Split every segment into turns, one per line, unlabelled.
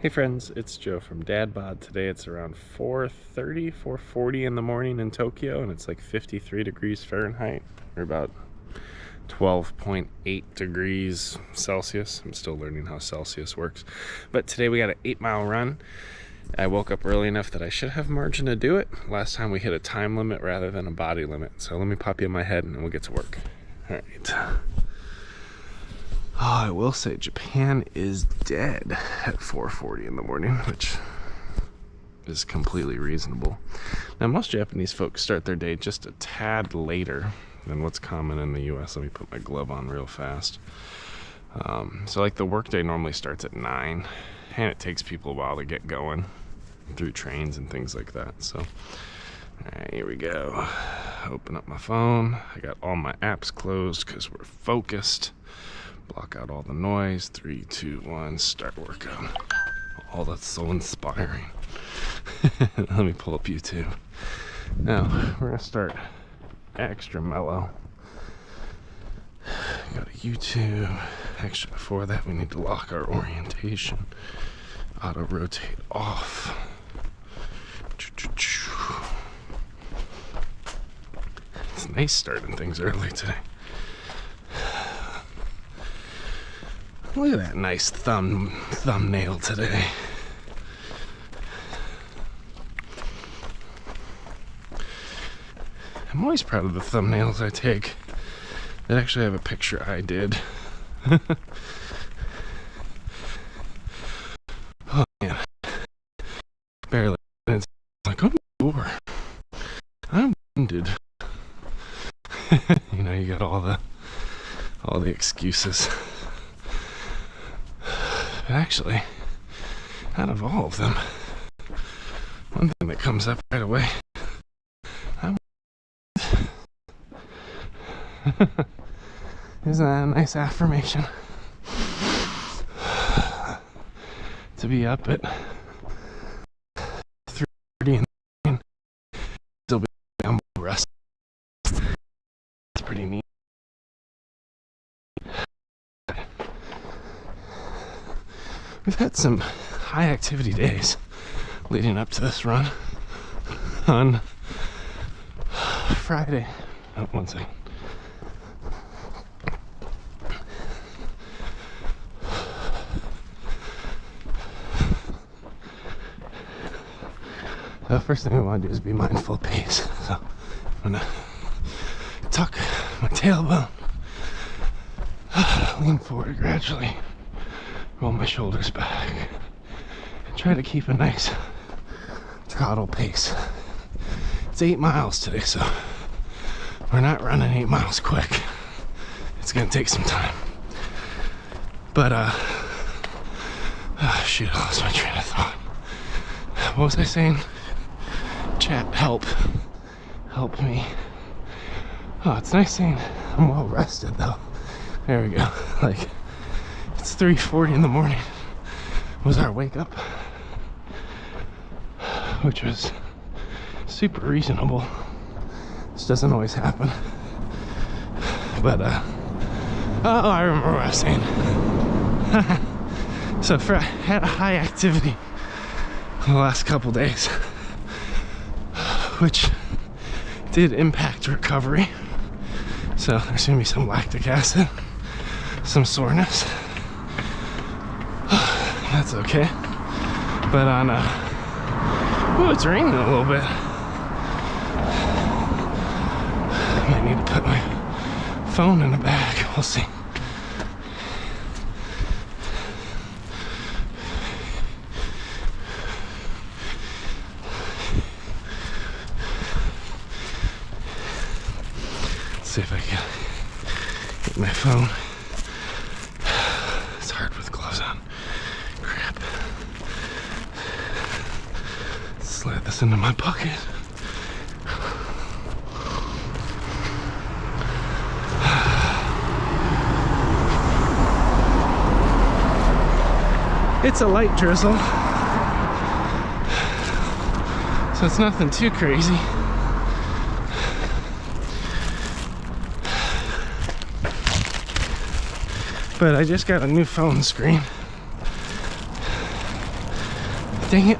Hey friends, it's Joe from DadBod. Today it's around 4:40 in the morning in Tokyo, and it's like 53 degrees Fahrenheit, or about 12.8 degrees Celsius. I'm still learning how Celsius works. But today we got an 8-mile run. I woke up early enough that I should have margin to do it. Last time we hit a time limit rather than a body limit. So let me pop you in my head and then we'll get to work. All right. Oh, I will say Japan is dead at 4:40 in the morning, which is completely reasonable. Now, most Japanese folks start their day just a tad later than what's common in the US. Let me put my glove on real fast. So like the workday normally starts at 9, and it takes people a while to get going through trains and things like that. So, all right, here we go. Open up my phone. I got all my apps closed because we're focused. Block out all the noise. 3, 2, 1, start workout. Oh, that's so inspiring. Let me pull up YouTube. Now, we're gonna start extra mellow. Go to YouTube. Actually, before that, we need to lock our orientation. Auto rotate off. It's nice starting things early today. Look at that nice thumbnail today. I'm always proud of the thumbnails I take that actually have a picture I did. Oh man, barely. It's like, oh, sure. I'm wounded. You know, you got all the excuses. But actually, out of all of them, one thing that comes up right away, isn't that a nice affirmation? To be up at 3:30 in the morning, still be down rest. It's pretty neat. We've had some high activity days leading up to this run. On Friday, oh, one second. The first thing we want to do is be mindful of pace. So I'm gonna tuck my tailbone, lean forward gradually, roll my shoulders back, and try to keep a nice throttle pace. It's 8 miles today, so we're not running 8 miles quick. It's gonna take some time. But shoot, I lost my train of thought. What was I saying? Chat, help me. Oh, it's nice saying I'm well rested though. There we go. Like, it's 3:40 in the morning was our wake up, which was super reasonable. This doesn't always happen, but oh, I remember what I was saying. So I had a high activity the last couple days, which did impact recovery. So there's gonna be some lactic acid, some soreness. That's okay. But on oh, it's raining a little bit. I might need to put my phone in a bag. We'll see. See if I can get my phone. It's hard with gloves on. Crap. Slide this into my pocket. It's a light drizzle, so it's nothing too crazy. But I just got a new phone screen. Dang it.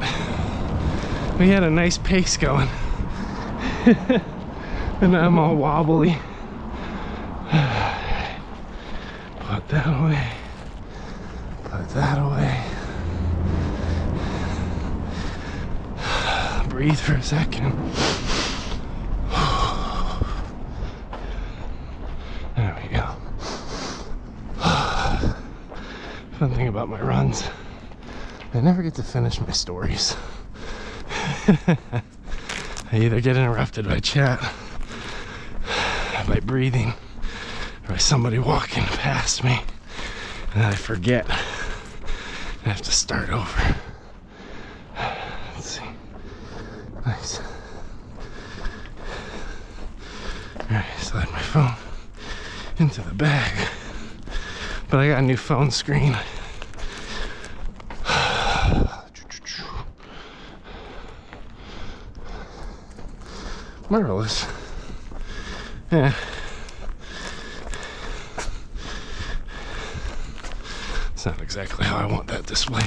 We had a nice pace going. And I'm all wobbly. Put that away. Put that away. Breathe for a second. There we go. Fun thing about my runs, I never get to finish my stories. I either get interrupted by chat, by breathing, or by somebody walking past me, and I forget. I have to start over. Let's see. Nice. Alright, slide my phone into the bag. But I got a new phone screen. Marvelous. Yeah. It's not exactly how I want that displayed.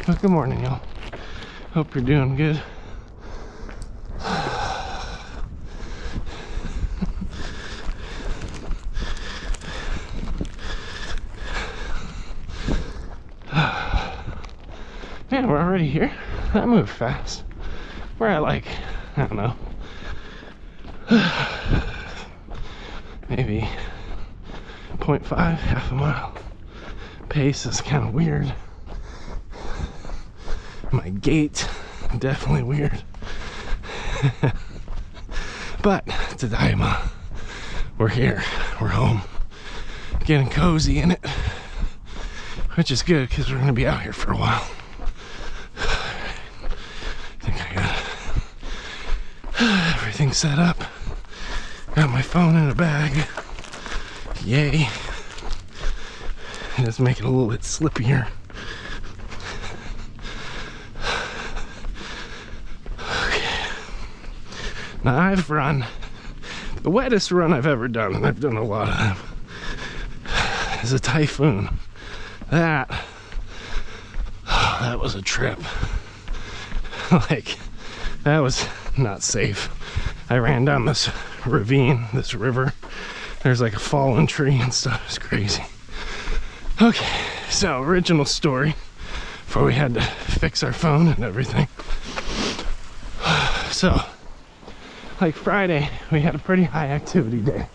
Well, good morning, y'all. Hope you're doing good. Man, we're already here. That moved fast. We're at like, I don't know, maybe 0.5, half a mile. Pace is kind of weird. My gait, definitely weird. But Tadaima, we're here, we're home, getting cozy in it, which is good because we're gonna be out here for a while. I think I got everything set up. Got my phone in a bag. Yay. Let's make it a little bit slippier. Now I've run, the wettest run I've ever done, and I've done a lot of them, is a typhoon. That was a trip. Like, that was not safe. I ran down this ravine, this river. There's like a fallen tree and stuff. It's crazy. Okay, so original story, before we had to fix our phone and everything. So, like Friday, we had a pretty high activity day.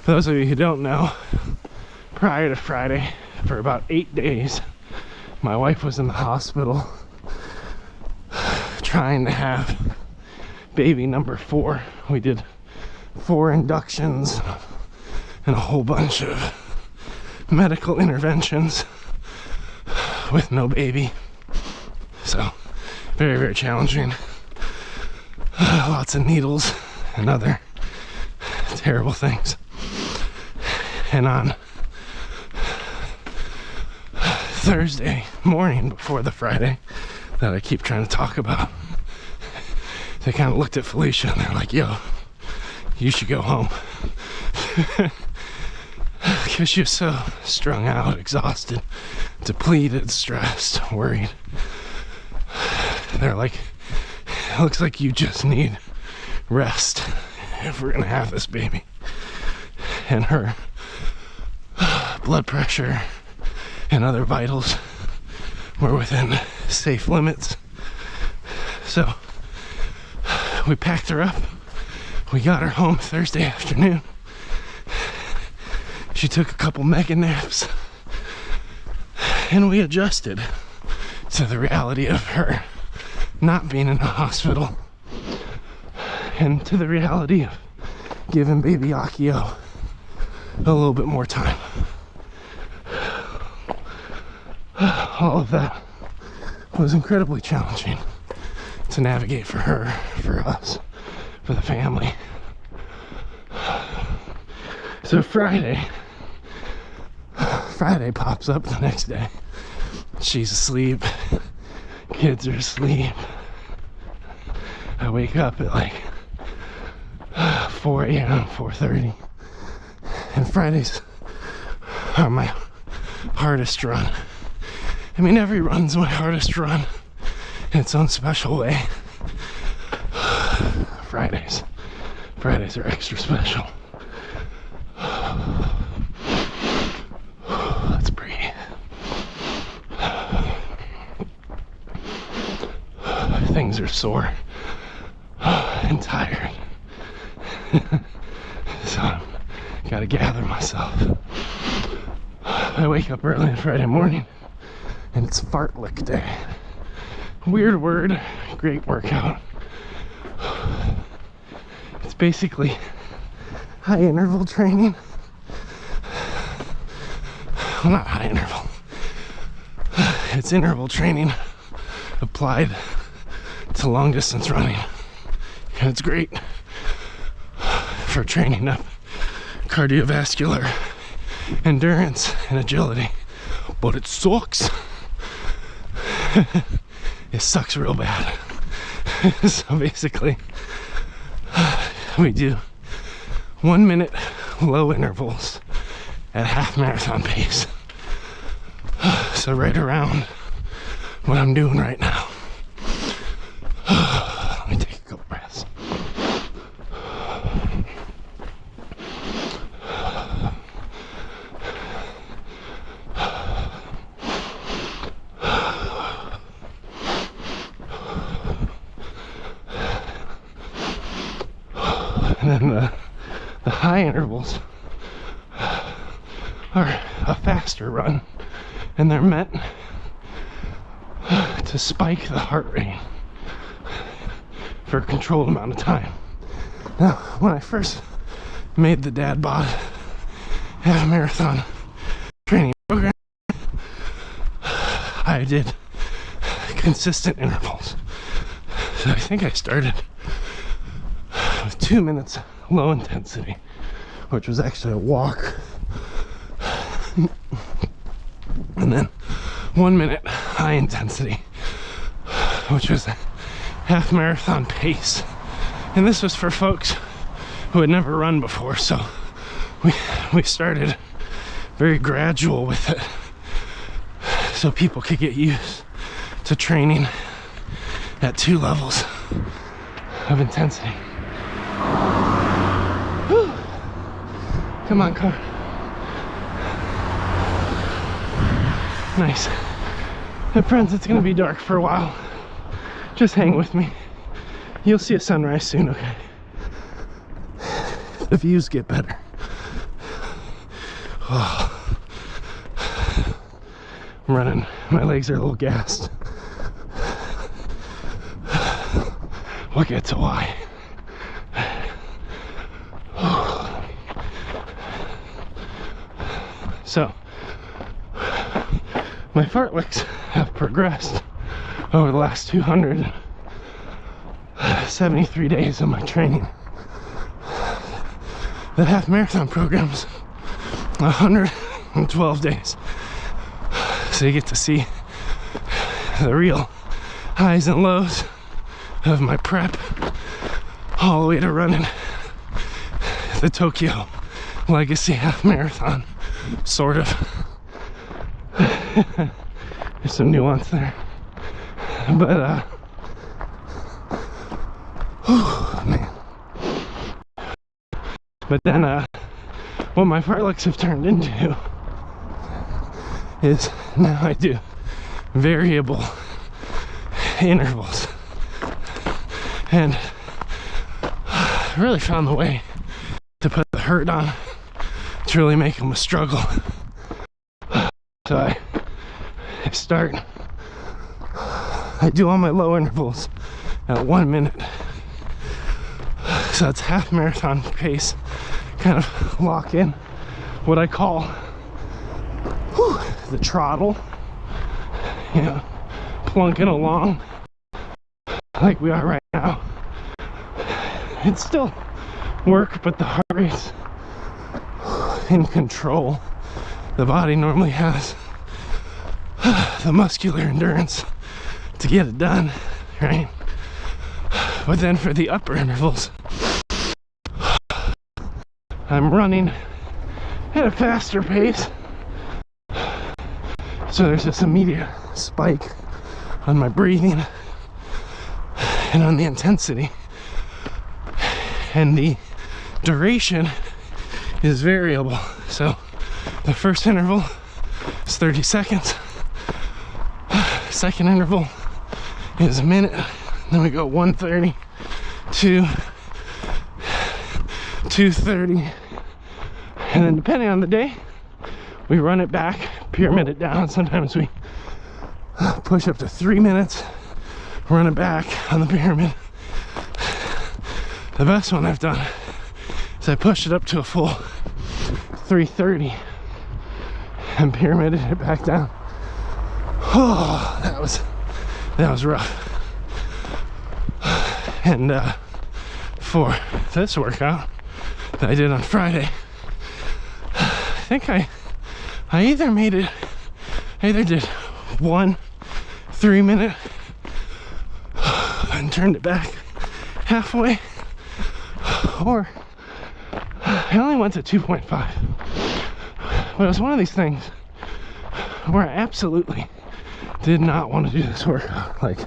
For those of you who don't know, prior to Friday, for about 8 days, my wife was in the hospital trying to have baby number 4. We did 4 inductions and a whole bunch of medical interventions with no baby. So, very, very challenging. Lots of needles and other terrible things. And on Thursday morning before the Friday that I keep trying to talk about, they kind of looked at Felicia and they're like, yo, you should go home. Because she was so strung out, exhausted, depleted, stressed, worried. They're like, it looks like you just need rest if we're gonna have this baby. And her blood pressure and other vitals were within safe limits. So we packed her up. We got her home Thursday afternoon. She took a couple mega naps. And we adjusted to the reality of her not being in the hospital, and to the reality of giving baby Akio a little bit more time. All of that was incredibly challenging to navigate for her, for us, for the family. So Friday pops up the next day. She's asleep. Kids are asleep. I wake up at like 4 a.m., 4:30. And Fridays are my hardest run. I mean, every run's my hardest run in its own special way. Fridays are extra special. Let's breathe. Things are sore and tired. So I gotta gather myself. I wake up early on Friday morning and it's fartlek day. Weird word, great workout. It's basically high interval training. Well, not high interval. It's interval training applied to long distance running. And it's great for training up cardiovascular endurance and agility. But it sucks. It sucks real bad. So basically, we do 1 minute low intervals at half marathon pace. So right around what I'm doing right now. Let me take a couple breaths. And then the high intervals are a faster run, and they're meant to spike the heart rate for a controlled amount of time. Now, when I first made the DadBod half marathon training program, I did consistent intervals. So I think I started with 2 minutes low intensity, which was actually a walk, and then 1 minute high intensity, which was half marathon pace. And this was for folks who had never run before, so we started very gradual with it so people could get used to training at 2 levels of intensity. Whew. Come on, car. Nice. And friends, it's gonna be dark for a while. Just hang with me. You'll see a sunrise soon, okay? The views get better. Oh. I'm running. My legs are a little gassed. We'll get to why. So, my fartleks have progressed over the last 273 days of my training. The half marathon program's 112 days. So you get to see the real highs and lows of my prep all the way to running the Tokyo Legacy half marathon, sort of. There's some nuance there, but oh man. But then what my fartleks have turned into is now I do variable intervals, and I really found the way to put the hurt on to really make them a struggle. So I do all my low intervals at 1 minute. So it's half marathon pace, kind of lock in what I call the trottle, you know, plunking along like we are right now. It's still work, but the heart rate's in control. The body normally has the muscular endurance to get it done, right? But then for the upper intervals, I'm running at a faster pace. So there's this immediate spike on my breathing and on the intensity. And the duration is variable. So the first interval is 30 seconds. Second interval is a minute. Then we go 130, 230. And then depending on the day, we run it back, pyramid it down. Sometimes we push up to 3 minutes, run it back on the pyramid. The best one I've done is I pushed it up to a full 330 and pyramided it back down. Oh, that was rough. And for this workout that I did on Friday, I think I either did 1 3-minute and turned it back halfway, or I only went to 2.5. But it was one of these things where I absolutely did not want to do this workout. Like,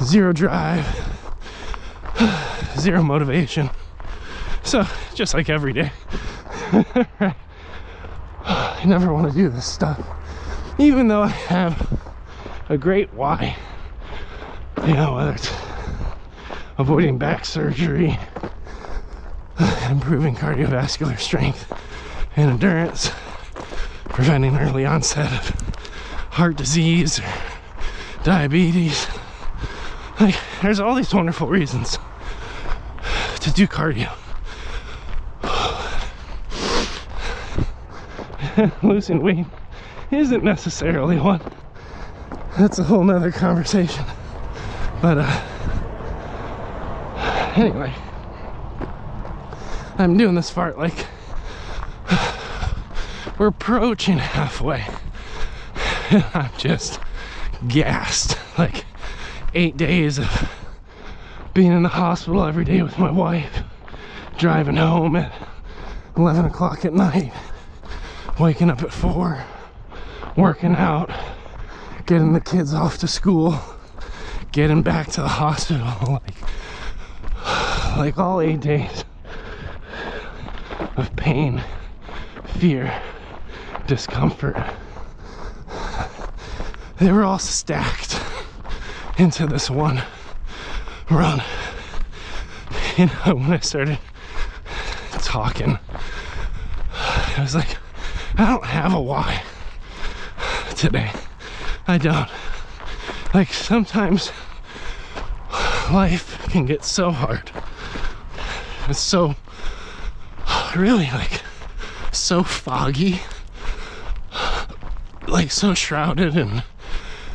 zero drive, zero motivation. So just like every day, right? I never want to do this stuff, even though I have a great why. You know, whether it's avoiding back surgery, improving cardiovascular strength and endurance, preventing early onset of heart disease or diabetes. Like, there's all these wonderful reasons to do cardio. Losing weight isn't necessarily one. That's a whole nother conversation. But anyway, I'm doing this part like we're approaching halfway. I'm just gassed. Like 8 days of being in the hospital every day with my wife, driving home at 11 o'clock at night, waking up at 4, working out, getting the kids off to school, getting back to the hospital, like all 8 days of pain, fear, discomfort. They were all stacked into this one run. You know, when I started talking, I was like, I don't have a why today. I don't. Like, sometimes life can get so hard. It's so, really, like, so foggy, like so shrouded in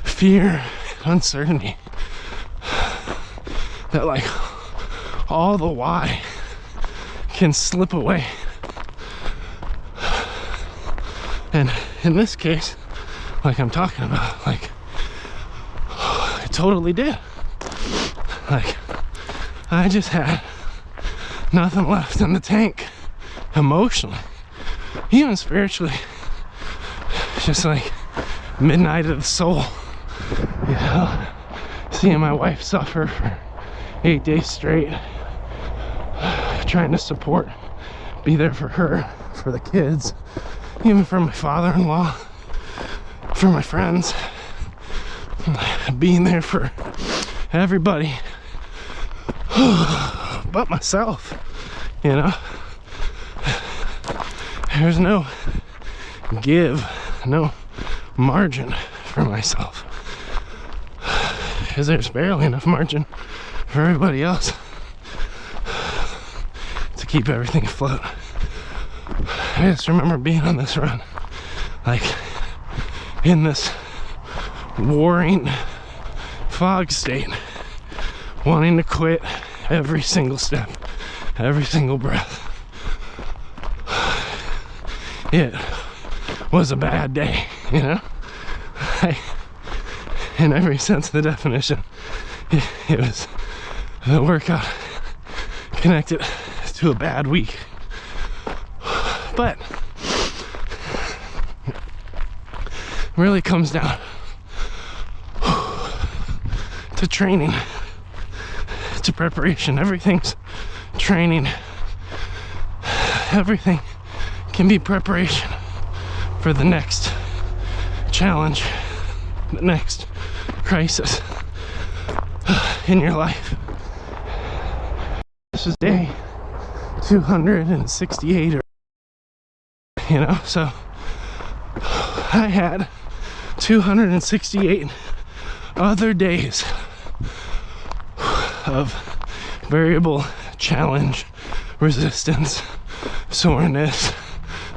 fear, uncertainty, that like all the why can slip away. And in this case, like I'm talking about, like, I totally did. Like, I just had nothing left in the tank emotionally, even spiritually. Just like midnight of the soul, you know, seeing my wife suffer for 8 days straight, trying to support, be there for her, for the kids, even for my father-in-law, for my friends, being there for everybody but myself, you know. There's no give, no margin for myself, because there's barely enough margin for everybody else to keep everything afloat. I just remember being on this run, like in this warring fog state, wanting to quit every single step, every single breath. It was a bad day, you know? In every sense of the definition, it was the workout connected to a bad week. But it really comes down to training, to preparation. Everything's training. Everything can be preparation for the next challenge, the next crisis in your life. This is day 268, or you know, so I had 268 other days of variable challenge, resistance, soreness,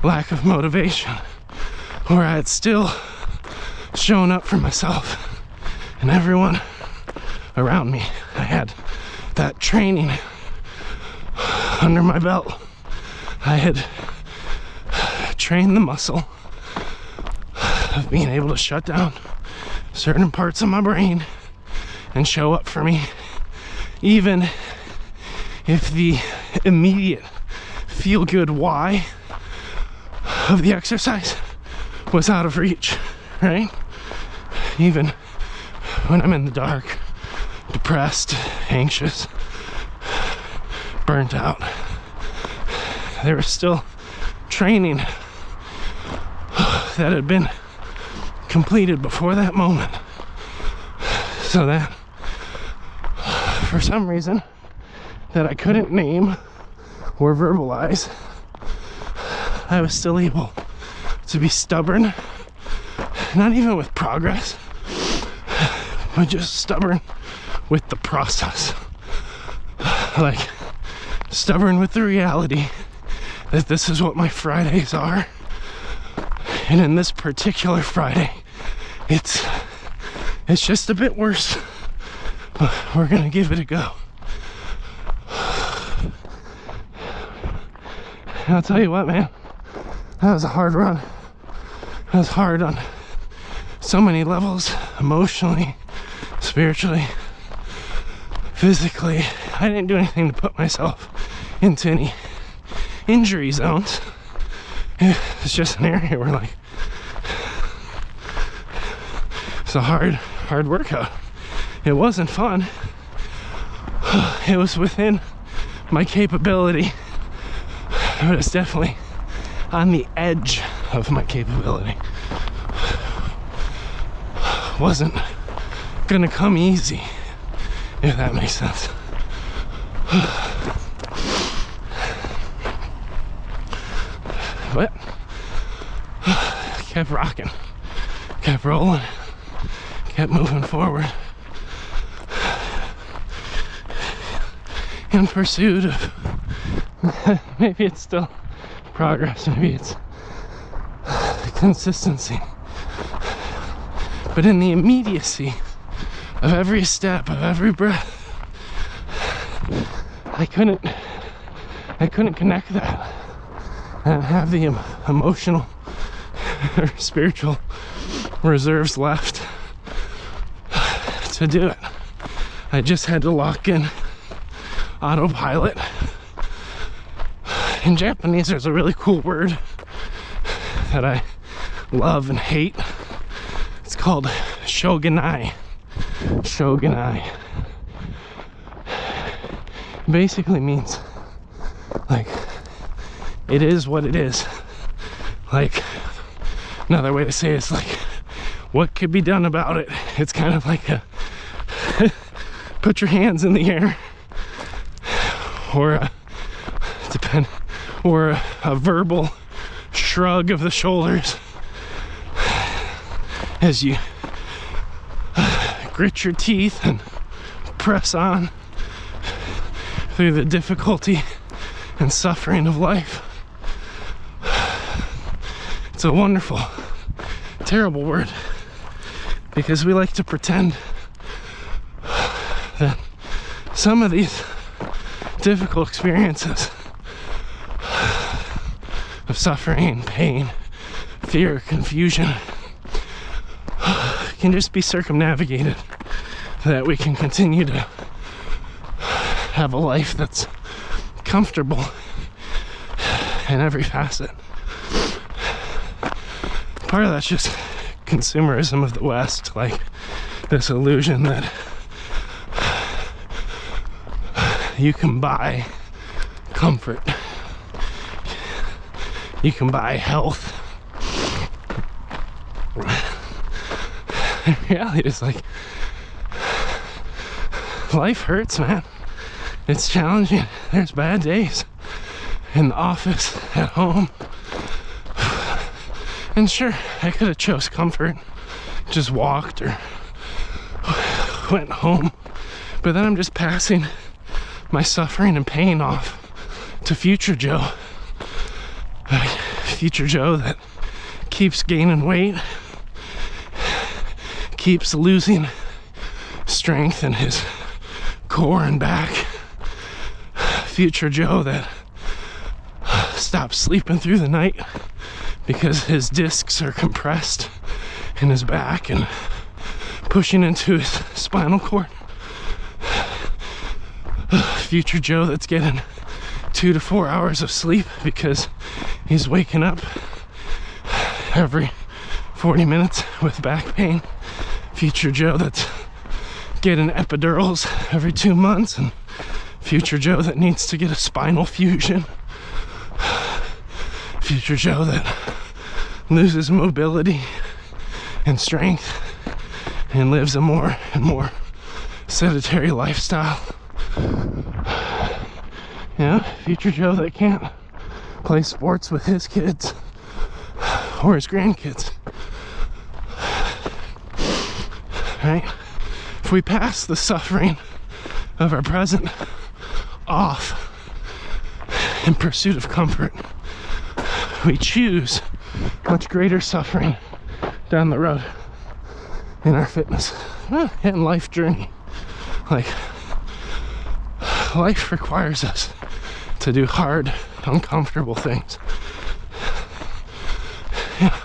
lack of motivation, where I had still shown up for myself and everyone around me. I had that training under my belt. I had trained the muscle of being able to shut down certain parts of my brain and show up for me, even if the immediate feel-good why of the exercise was out of reach, right? Even when I'm in the dark, depressed, anxious, burnt out, there was still training that had been completed before that moment, so that for some reason that I couldn't name or verbalize, I was still able to be stubborn, not even with progress, but just stubborn with the process. Like, stubborn with the reality that this is what my Fridays are. And in this particular Friday, it's just a bit worse, but we're gonna give it a go. And I'll tell you what, man, that was a hard run. That was hard on so many levels, emotionally, spiritually, physically. I didn't do anything to put myself into any injury zones. It's just an area where, like, it's a hard workout. It wasn't fun. It was within my capability, but it's definitely on the edge of my capability. Wasn't gonna come easy, if that makes sense. But kept rocking, kept rolling, kept moving forward in pursuit of maybe it's still progress, maybe it's consistency, but in the immediacy of every step, of every breath, I couldn't connect that and have the emotional or spiritual reserves left to do it. I just had to lock in autopilot. In Japanese, there's a really cool word that I love and hate. It's called shogunai. Shogunai basically means, like, it is what it is. Like, another way to say it is, like, what could be done about it? It's kind of like a put your hands in the air, or a verbal shrug of the shoulders as you grit your teeth and press on through the difficulty and suffering of life. It's a wonderful, terrible word, because we like to pretend that some of these difficult experiences of suffering, pain, fear, confusion can just be circumnavigated, so that we can continue to have a life that's comfortable in every facet. part of that's just consumerism of the West, like this illusion that you can buy comfort, you can buy health. In reality, it's like life hurts, man. It's challenging. There's bad days in the office, at home. And sure, I could have chose comfort, just walked or went home. But then I'm just passing my suffering and pain off to future Joe. Future Joe that keeps gaining weight, keeps losing strength in his core and back. Future Joe that stops sleeping through the night because his discs are compressed in his back and pushing into his spinal cord. Future Joe that's getting 2 to 4 hours of sleep because he's waking up every 40 minutes with back pain. Future Joe that's getting epidurals every 2 months, and future Joe that needs to get a spinal fusion. Future Joe that loses mobility and strength and lives a more and more sedentary lifestyle. Yeah, future Joe that can't play sports with his kids or his grandkids. Right? If we pass the suffering of our present off in pursuit of comfort, we choose much greater suffering down the road in our fitness and life journey. Like, life requires us to do hard, uncomfortable things. Yeah.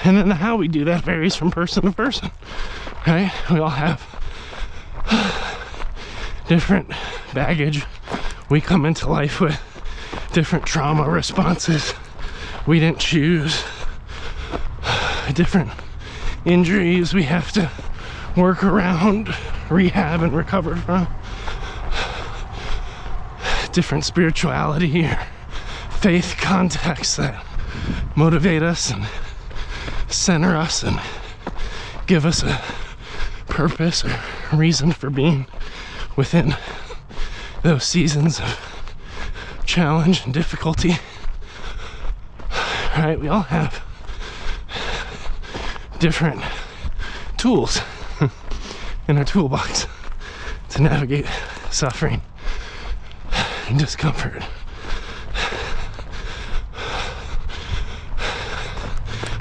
And then how we do that varies from person to person, right? We all have different baggage. We come into life with different trauma responses we didn't choose, different injuries we have to work around, rehab, and recover from, different spirituality or faith contexts that motivate us and center us and give us a purpose or reason for being within those seasons of challenge and difficulty. Right? We all have different tools in our toolbox to navigate suffering and discomfort.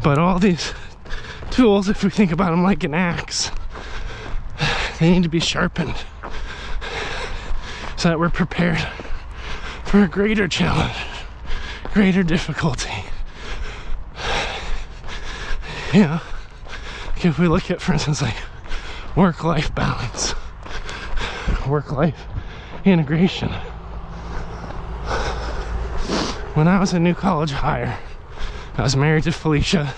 But all these tools, if we think about them like an axe, they need to be sharpened so that we're prepared for a greater challenge, greater difficulty. You know, like if we look at, for instance, like work-life balance, work-life integration. When I was a new college hire, I was married to Felicia.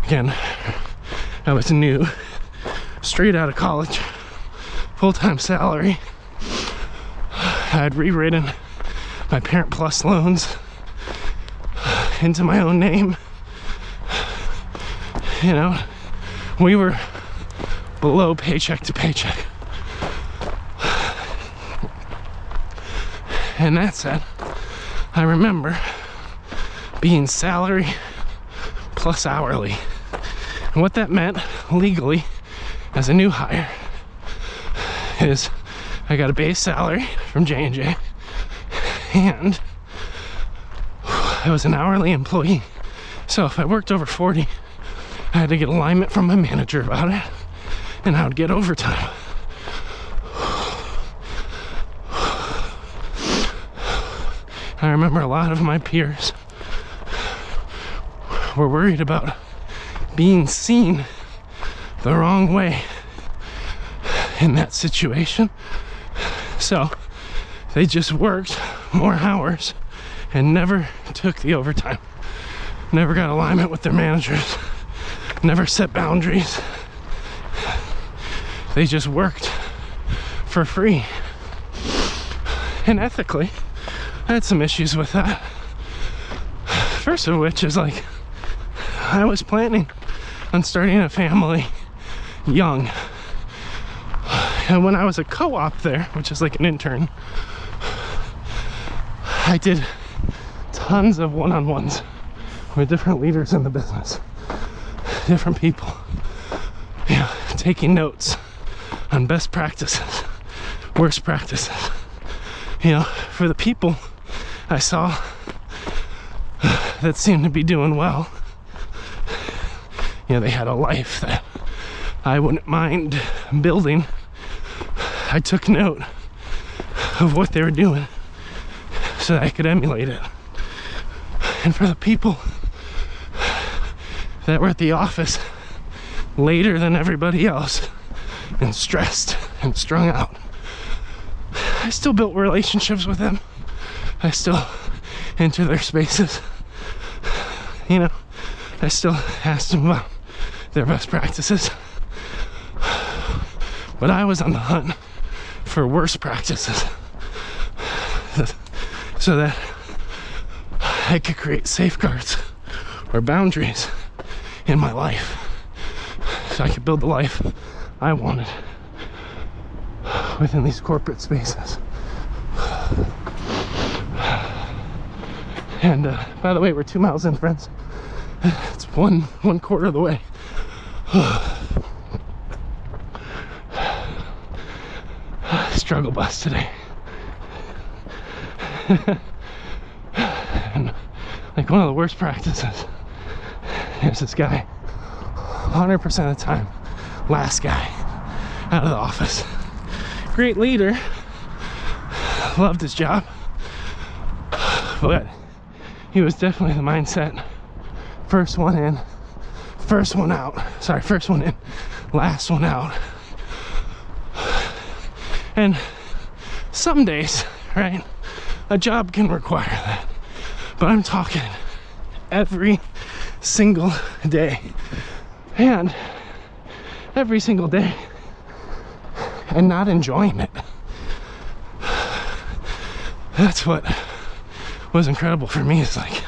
Again, I was new, straight out of college, full-time salary. I had rewritten my Parent Plus loans into my own name. You know, we were below paycheck to paycheck. And that said, I remember being salary plus hourly. And what that meant legally as a new hire is I got a base salary from J&J and I was an hourly employee. So if I worked over 40, I had to get alignment from my manager about it, and I would get overtime. I remember a lot of my peers were worried about being seen the wrong way in that situation. So they just worked more hours and never took the overtime. never got alignment with their managers, never set boundaries. They just worked for free. And ethically, I had some issues with that. First of which is like, I was planning on starting a family young. And when I was a co-op there, which is like an intern, I did tons of one-on-ones with different leaders in the business, different people, you know, taking notes on best practices, worst practices, you know, for the people I saw that seemed to be doing well. You know, they had a life that I wouldn't mind building. I took note of what they were doing so that I could emulate it. And for the people that were at the office later than everybody else and stressed and strung out, I still built relationships with them. I still entered their spaces. You know, I still asked them about their best practices. But I was on the hunt for worse practices so that I could create safeguards or boundaries in my life so I could build the life I wanted within these corporate spaces. And by the way, we're 2 miles in, friends. It's one quarter of the way. Struggle bus today. And like one of the worst practices, there's this guy, 100% of the time, last guy out of the office. Great leader, loved his job, but he was definitely the mindset, first one in, first one out. Sorry, first one in, last one out. And some days, right, a job can require that. But I'm talking every single day. And every single day. And not enjoying it. That's what was incredible for me. Is like,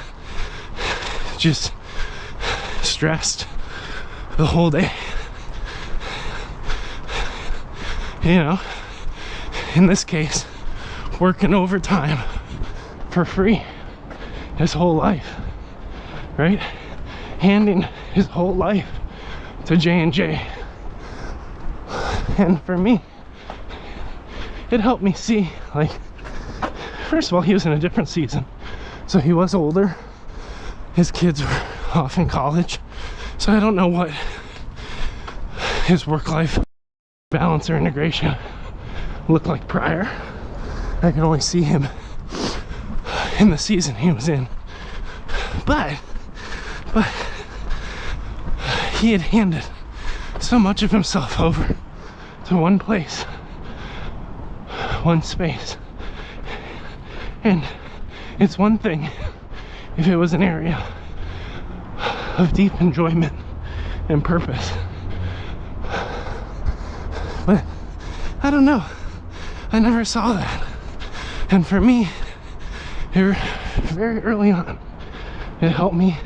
just stressed the whole day. You know? In this case, working overtime for free his whole life, right? Handing his whole life to J&J. And for me, it helped me see, like, first of all, he was in a different season. So he was older. His kids were off in college. So I don't know what his work-life balance or integration looked like prior. I could only see him in the season he was in. But he had handed so much of himself over to one place, one space. And it's one thing if it was an area of deep enjoyment and purpose. But I don't know. I never saw that. And for me, very early on, it helped me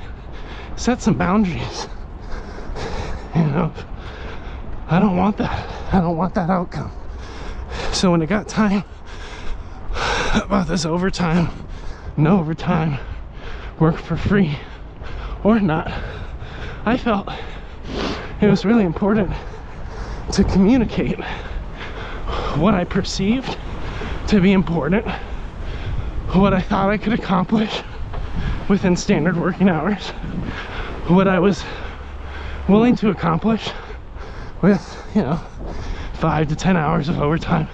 set some boundaries. You know, I don't want that. I don't want that outcome. So when it got time about this overtime, no overtime, work for free or not, I felt it was really important to communicate what I perceived to be important, what I thought I could accomplish within standard working hours, what I was willing to accomplish with, you know, 5 to 10 hours of overtime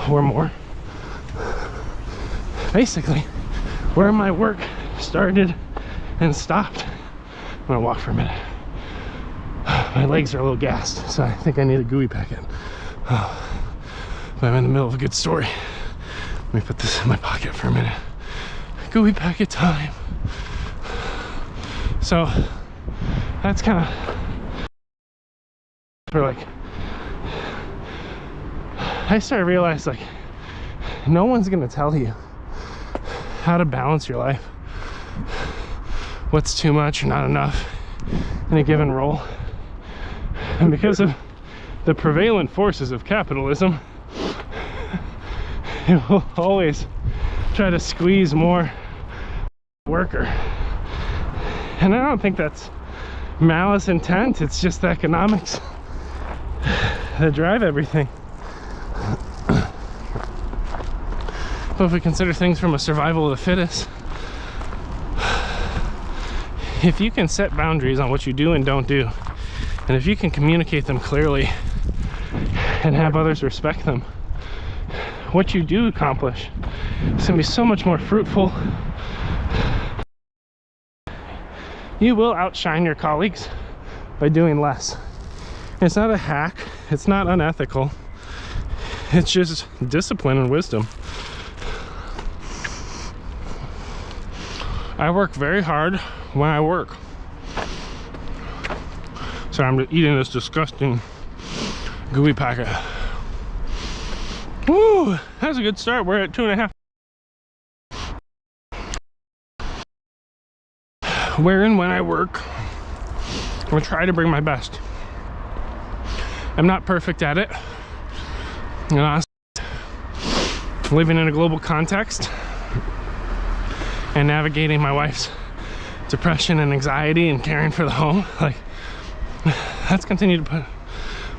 or more. Basically, where my work started and stopped. I'm gonna walk for a minute. My legs are a little gassed, so I think I need a gooey packet. But I'm in the middle of a good story. Let me put this in my pocket for a minute. Gooey packet time. So that's kind of where, like, I started to realize, like, no one's gonna tell you how to balance your life, what's too much or not enough in a given role. And because of the prevalent forces of capitalism, it will always try to squeeze more worker. And I don't think that's malice intent, it's just the economics that drive everything. But if we consider things from a survival of the fittest, if you can set boundaries on what you do and don't do, and if you can communicate them clearly and have others respect them, what you do accomplish is going to be so much more fruitful. You will outshine your colleagues by doing less. It's not a hack, it's not unethical, it's just discipline and wisdom. I work very hard when I work. So I'm eating this disgusting gooey packet. Woo! That's a good start. We're at 2.5. Where and when I work, I'm gonna try to bring my best. I'm not perfect at it. You know, living in a global context and navigating my wife's depression and anxiety and caring for the home, like, that's continued to put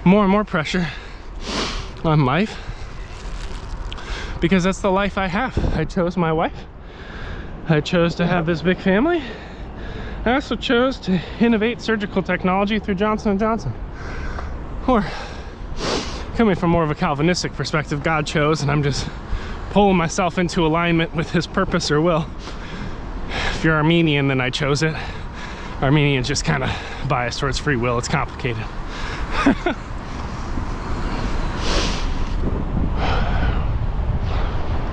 more and more pressure on life, because that's the life I have. I chose my wife. I chose to have this big family. I also chose to innovate surgical technology through Johnson & Johnson. Or, coming from more of a Calvinistic perspective, God chose, and I'm just pulling myself into alignment with his purpose or will. If you're Armenian, then I chose it. Armenian's just kind of biased towards free will. It's complicated.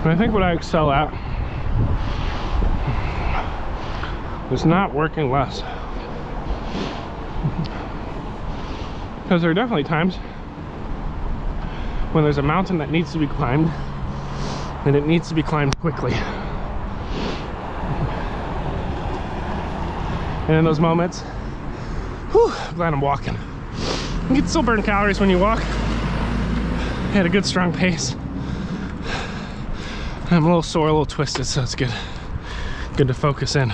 And I think what I excel at is not working less. Because there are definitely times when there's a mountain that needs to be climbed, and it needs to be climbed quickly. And in those moments, whew, I'm glad I'm walking. You can still burn calories when you walk. I had a good strong pace. I'm a little sore, a little twisted, so it's good. Good to focus in.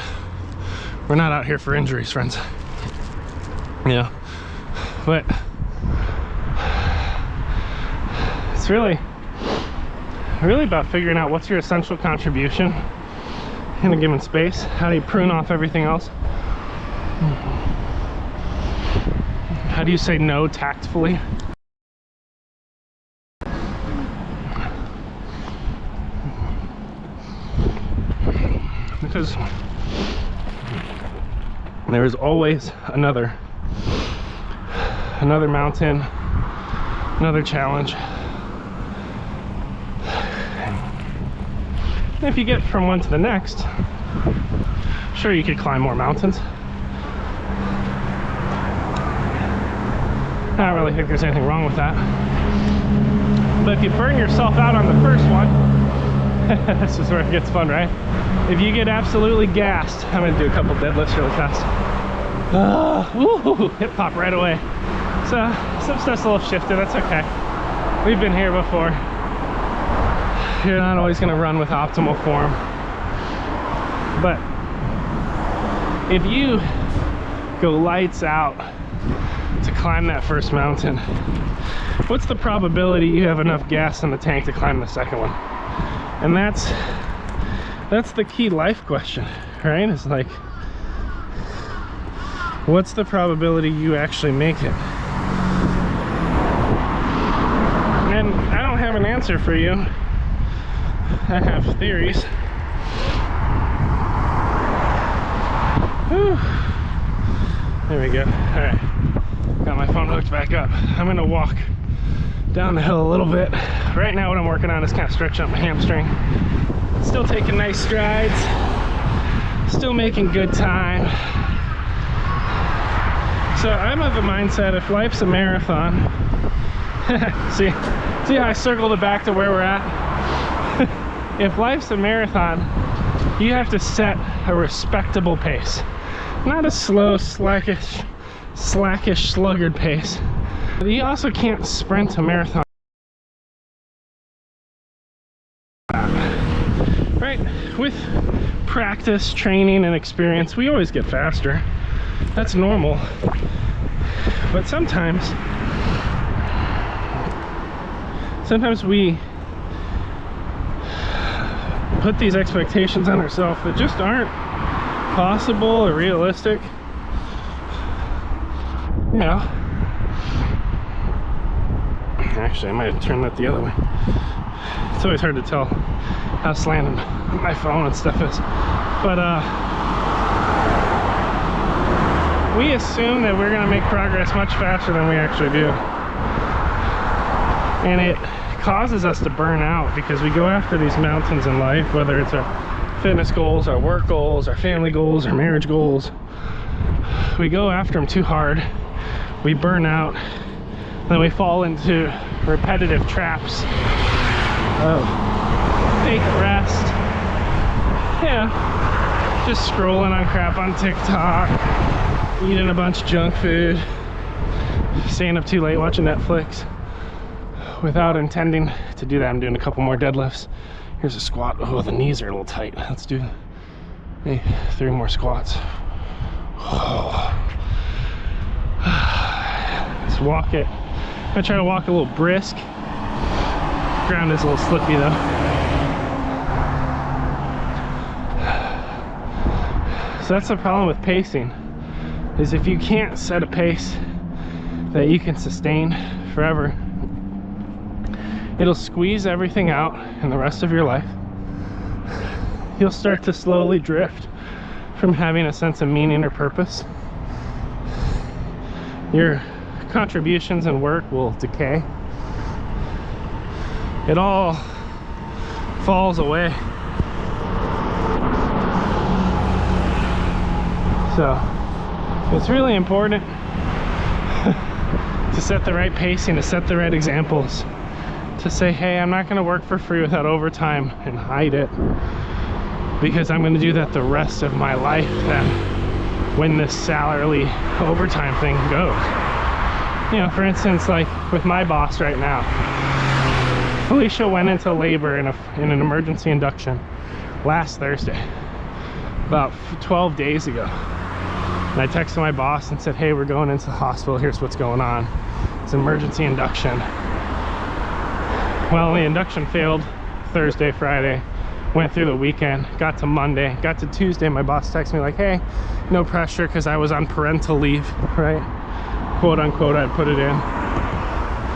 We're not out here for injuries, friends. You know, but it's really about figuring out what's your essential contribution in a given space. How do you prune off everything else? How do you say no tactfully? Because there is always another mountain, another challenge. And if you get from one to the next, sure, you could climb more mountains. I don't really think there's anything wrong with that. But if you burn yourself out on the first one, this is where it gets fun, right? If you get absolutely gassed, I'm gonna do a couple deadlifts really fast. Woo, hip hop right away. So some stuff's a little shifted, that's okay. We've been here before. You're not always gonna run with optimal form. But if you go lights out to climb that first mountain, what's the probability you have enough gas in the tank to climb the second one? And that's the key life question, right? It's like, what's the probability you actually make it? And I don't have an answer for you. I have theories. Whew. There we go. All right, got my phone hooked back up. I'm gonna walk down the hill a little bit. Right now what I'm working on is kind of stretching up my hamstring. Still taking nice strides, still making good time. So I'm of the mindset, if life's a marathon, see how I circled it back to where we're at? If life's a marathon, you have to set a respectable pace. Not a slow, slackish, sluggard pace. But you also can't sprint a marathon. Right? With practice, training, and experience, we always get faster. That's normal. But sometimes we put these expectations on ourselves that just aren't possible or realistic. You know, actually I might have turned that the other way. It's always hard to tell how slanted my phone and stuff is, but we assume that we're gonna make progress much faster than we actually do, and it causes us to burn out because we go after these mountains in life, whether it's our fitness goals, our work goals, our family goals, our marriage goals. We go after them too hard, we burn out, then we fall into repetitive traps of fake rest, yeah, just scrolling on crap on TikTok, eating a bunch of junk food, staying up too late watching Netflix. Without intending to do that, I'm doing a couple more deadlifts. Here's a squat. Oh, the knees are a little tight. Let's do 3 more squats. Oh. Let's walk it. I'm gonna try to walk a little brisk. Ground is a little slippy though. So that's the problem with pacing, is if you can't set a pace that you can sustain forever, it'll squeeze everything out in the rest of your life. You'll start to slowly drift from having a sense of meaning or purpose. Your contributions and work will decay. It all falls away. So it's really important to set the right pacing, to set the right examples, to say, hey, I'm not going to work for free without overtime and hide it, because I'm going to do that the rest of my life then when this salary overtime thing goes. You know, for instance, like with my boss right now, Felicia went into labor in an emergency induction last Thursday, about 12 days ago. And I texted my boss and said, hey, we're going into the hospital, here's what's going on. It's an emergency induction. Well, the induction failed Thursday, Friday, went through the weekend, got to Monday, got to Tuesday, my boss texted me like, hey, no pressure, because I was on parental leave, right? Quote unquote, I put it in.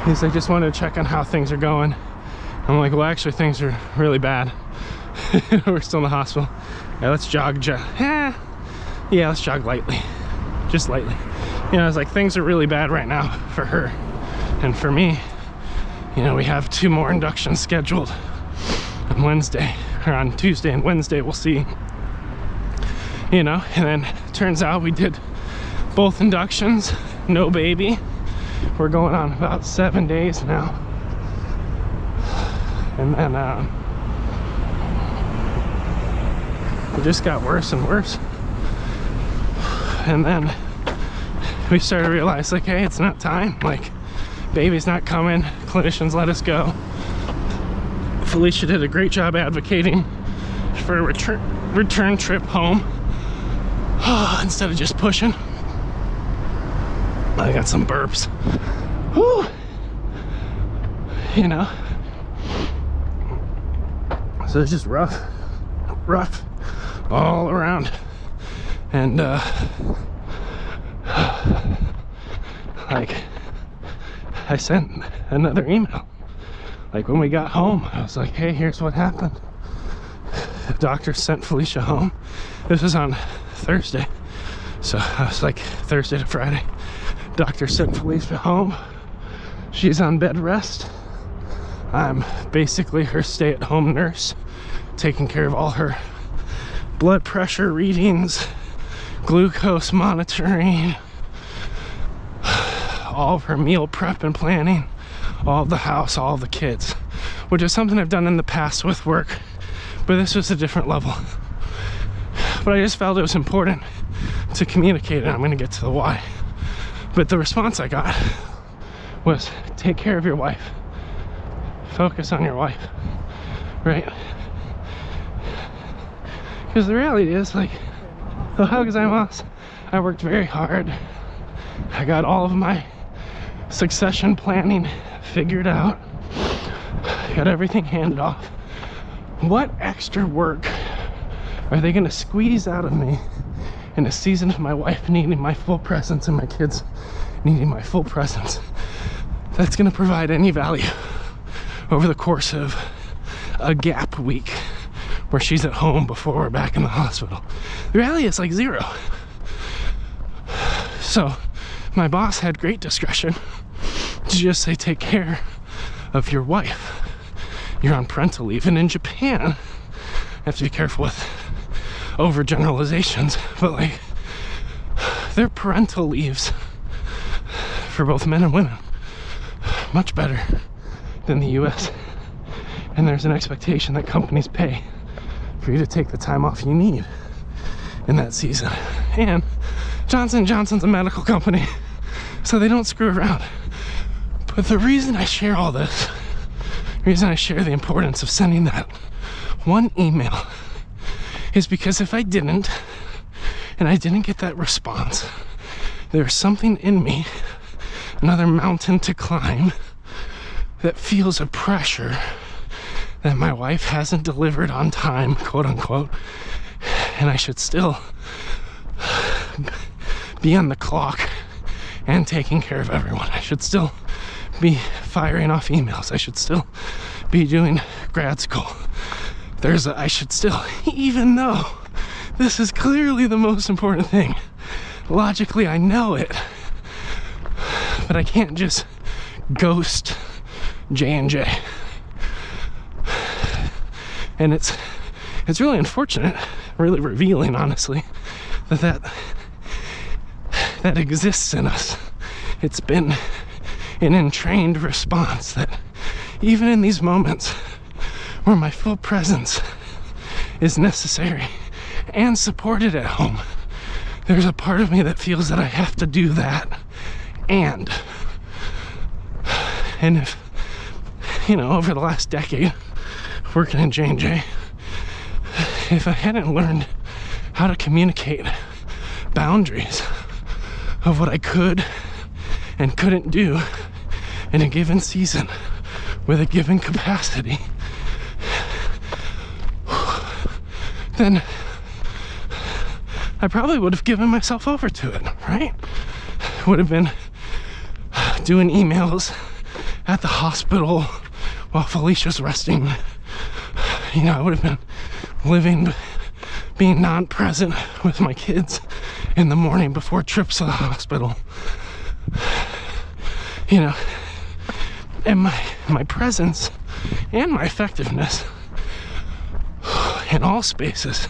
He's like, just wanted to check on how things are going. I'm like, well, actually things are really bad. We're still in the hospital. Yeah, let's jog. Yeah, let's jog lightly, just lightly. You know, I was like, things are really bad right now for her and for me. You know, we have 2 more inductions scheduled on Wednesday, or on Tuesday and Wednesday, we'll see. You know, and then turns out we did both inductions, no baby. We're going on about 7 days now. And then it just got worse and worse. And then we started to realize, like, hey, it's not time. Like, baby's not coming. Clinicians let us go. Felicia did a great job advocating for a return trip home instead of just pushing. I got some burps. Whew. You know, so it's just rough all around. And like, I sent another email. Like, when we got home, I was like, hey, here's what happened. The doctor sent Felicia home. This was on Thursday. So I was like, Thursday to Friday. Doctor sent Felicia home. She's on bed rest. I'm basically her stay-at-home nurse, taking care of all her blood pressure readings, glucose monitoring, all of her meal prep and planning, all of the house, all of the kids, which is something I've done in the past with work, but this was a different level. But I just felt it was important to communicate, and I'm going to get to the why. But the response I got was, take care of your wife. Focus on your wife, right? Because the reality is, like, I worked very hard. I got all of my succession planning figured out. Got everything handed off. What extra work are they gonna squeeze out of me in a season of my wife needing my full presence and my kids needing my full presence that's gonna provide any value over the course of a gap week where she's at home before we're back in the hospital? The reality is like zero. So my boss had great discretion to just say, take care of your wife. You're on parental leave. And in Japan, I have to be careful with overgeneralizations, but like, their parental leaves for both men and women much better than the US. And there's an expectation that companies pay for you to take the time off you need in that season. And Johnson & Johnson's a medical company, so they don't screw around. But the reason I share all this, the reason I share the importance of sending that one email, is because if I didn't, and I didn't get that response, there's something in me, another mountain to climb, that feels a pressure that my wife hasn't delivered on time, quote unquote, and I should still be on the clock and taking care of everyone. I should still be firing off emails. I should still be doing grad school. I should still, even though this is clearly the most important thing, logically I know it, but I can't just ghost J&J. And it's really unfortunate, really revealing, honestly, that exists in us. It's been an entrained response that even in these moments where my full presence is necessary and supported at home, there's a part of me that feels that I have to do that. And if, you know, over the last decade working in J&J, if I hadn't learned how to communicate boundaries of what I could and couldn't do in a given season with a given capacity, then I probably would have given myself over to it, right? Would have been doing emails at the hospital while Felicia's resting. You know, I would have been being non-present with my kids in the morning before trips to the hospital. You know, and my presence and my effectiveness in all spaces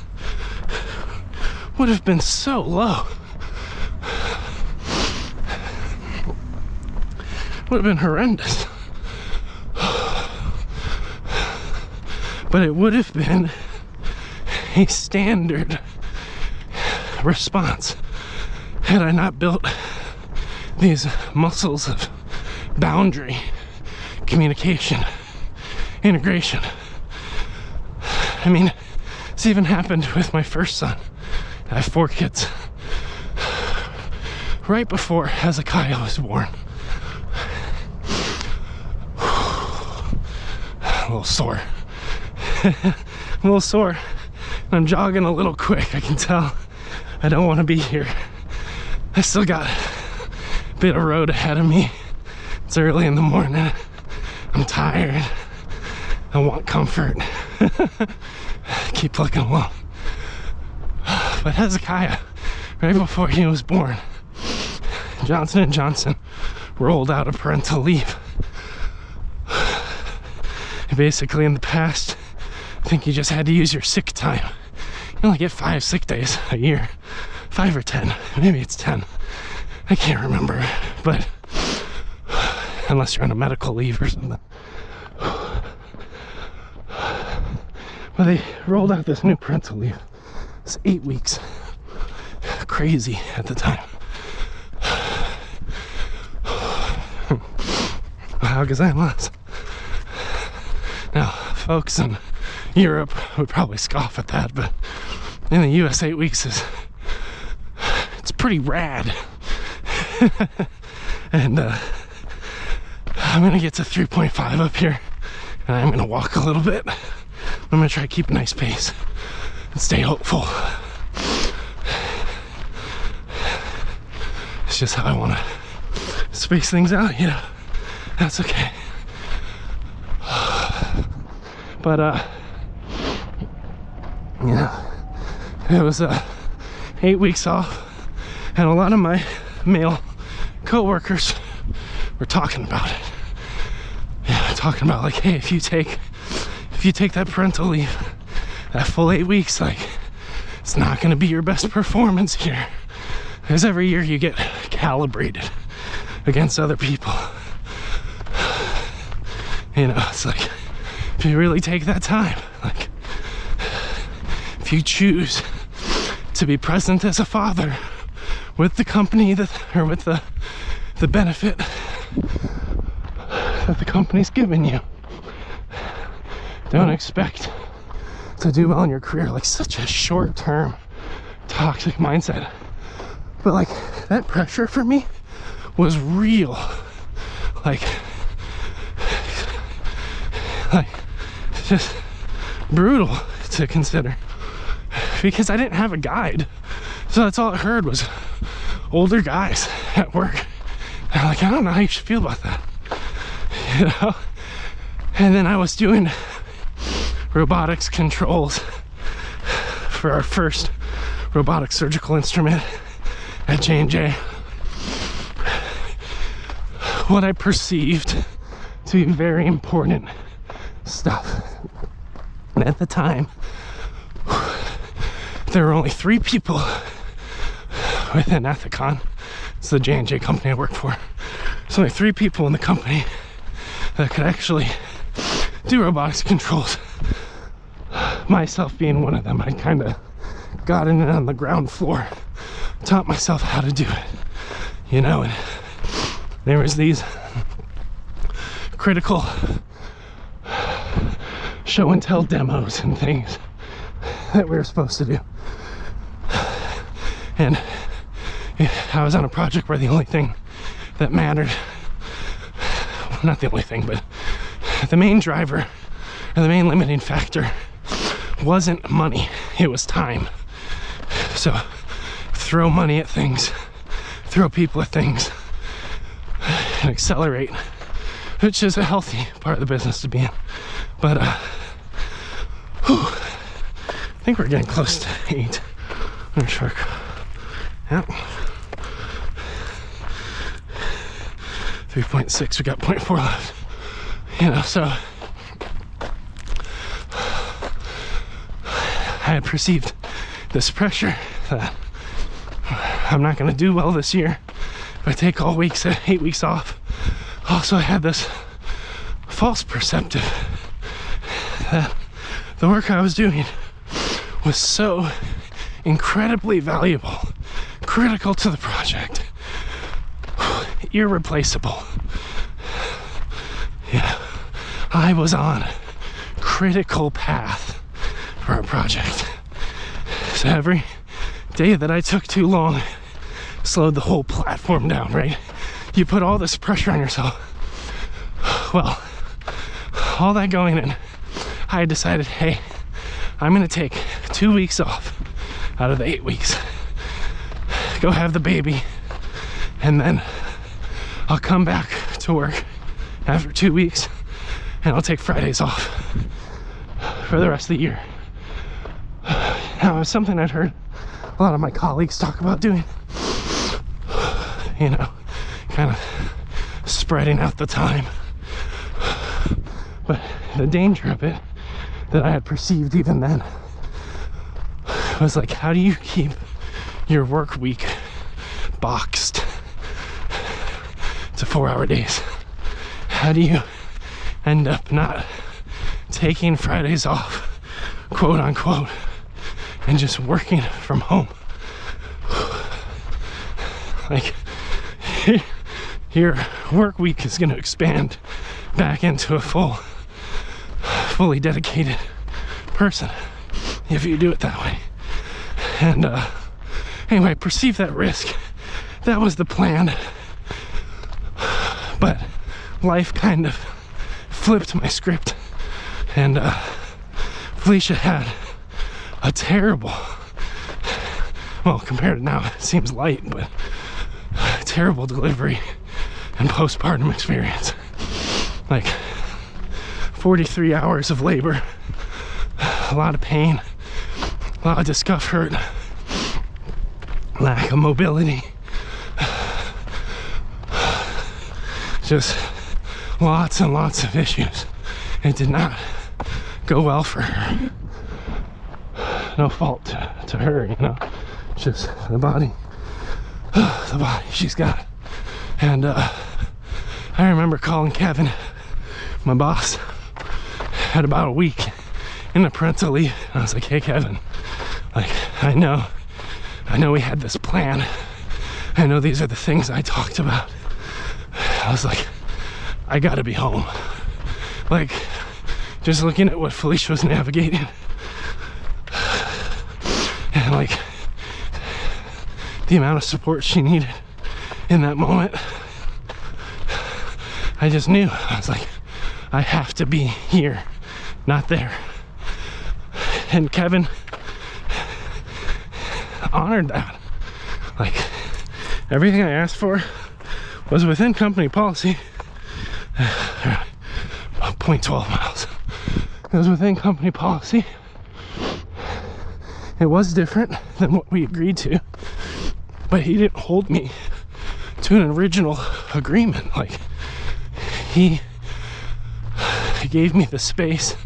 would have been so low. Would have been horrendous. But it would have been a standard response had I not built these muscles of boundary, communication, integration. I mean, it's even happened with my first son. I have 4 kids. Right before Hezekiah was born. A little sore. A little sore. I'm jogging a little quick. I can tell I don't want to be here. I still got a bit of road ahead of me. It's early in the morning. I'm tired. I want comfort. Keep looking along. But Hezekiah, right before he was born, Johnson & Johnson rolled out a parental leave. Basically, in the past, I think you just had to use your sick time. You only get 5 sick days a year. 5 or 10. Maybe it's 10. I can't remember. But unless you're on a medical leave or something. But they rolled out this new parental leave. It's 8 weeks. Crazy at the time. How gazan was. Now, folks in Europe would probably scoff at that, but in the US, 8 weeks it's pretty rad. And I'm gonna get to 3.5 up here, and I'm gonna walk a little bit. I'm gonna try to keep a nice pace and stay hopeful. It's just how I want to space things out, you know. That's okay. But you know, it was 8 weeks off, and a lot of my male co-workers were talking about it. Yeah, talking about like, hey, if you take that parental leave, that full 8 weeks, like, it's not going to be your best performance here, because every year you get calibrated against other people. You know, it's like, if you really take that time, like, if you choose to be present as a father with the company that, or with the benefit that the company's given you, don't expect to do well in your career. Like, such a short-term toxic mindset. But like, that pressure for me was real. Like just brutal to consider, because I didn't have a guide. So that's all I heard was older guys at work. And I'm like, I don't know how you should feel about that, you know? And then I was doing robotics controls for our first robotic surgical instrument at J&J. What I perceived to be very important stuff. And at the time, there were only 3 people within Ethicon. It's the J&J company I work for. There's only 3 people in the company that could actually do robotics controls. Myself being one of them. I kind of got in on the ground floor, taught myself how to do it, you know. And there was these critical show and tell demos and things that we were supposed to do. And I was on a project where the only thing that mattered, well, not the only thing, but the main driver or the main limiting factor wasn't money, it was time. So throw money at things, throw people at things, and accelerate, which is a healthy part of the business to be in. But I think we're getting close to 8. I'm sure. Yep. 3.6, we got 0.4 left. You know, so I had perceived this pressure that I'm not going to do well this year if I take all weeks, 8 weeks off. Also, I had this false perceptive that the work I was doing was so incredibly valuable, critical to the project, irreplaceable. Yeah, I was on a critical path for a project. So every day that I took too long slowed the whole platform down, right? You put all this pressure on yourself. Well, all that going in, I decided, hey, I'm gonna take 2 weeks off out of the 8 weeks, go have the baby, and then I'll come back to work after 2 weeks, and I'll take Fridays off for the rest of the year. Now, it was something I'd heard a lot of my colleagues talk about doing, you know, kind of spreading out the time. But the danger of it that I had perceived even then was like, how do you keep your work week boxed to 4-hour days? how do you end up not taking Fridays off, quote unquote, and just working from home? Like, your work week is going to expand back into a fully dedicated person if you do it that way. And anyway, perceive that risk. That was the plan, but life kind of flipped my script, and Felicia had a terrible, well, compared to now it seems light, but terrible delivery and postpartum experience. Like 43 hours of labor, a lot of pain, a lot of discomfort, lack of mobility, just lots and lots of issues. It did not go well for her. No fault to her, you know, just the body she's got. And I remember calling Kevin, my boss, had about a week in the parental leave, and I was like, hey Kevin, like, I know we had this plan, I know these are the things I talked about. I was like, I gotta be home. Like, just looking at what Felicia was navigating, and like the amount of support she needed in that moment, I just knew. I was like, I have to be here, not there. And Kevin honored that. Like, everything I asked for was within company policy. 0.12 miles. It was within company policy. It was different than what we agreed to, but he didn't hold me to an original agreement. Like, he gave me the space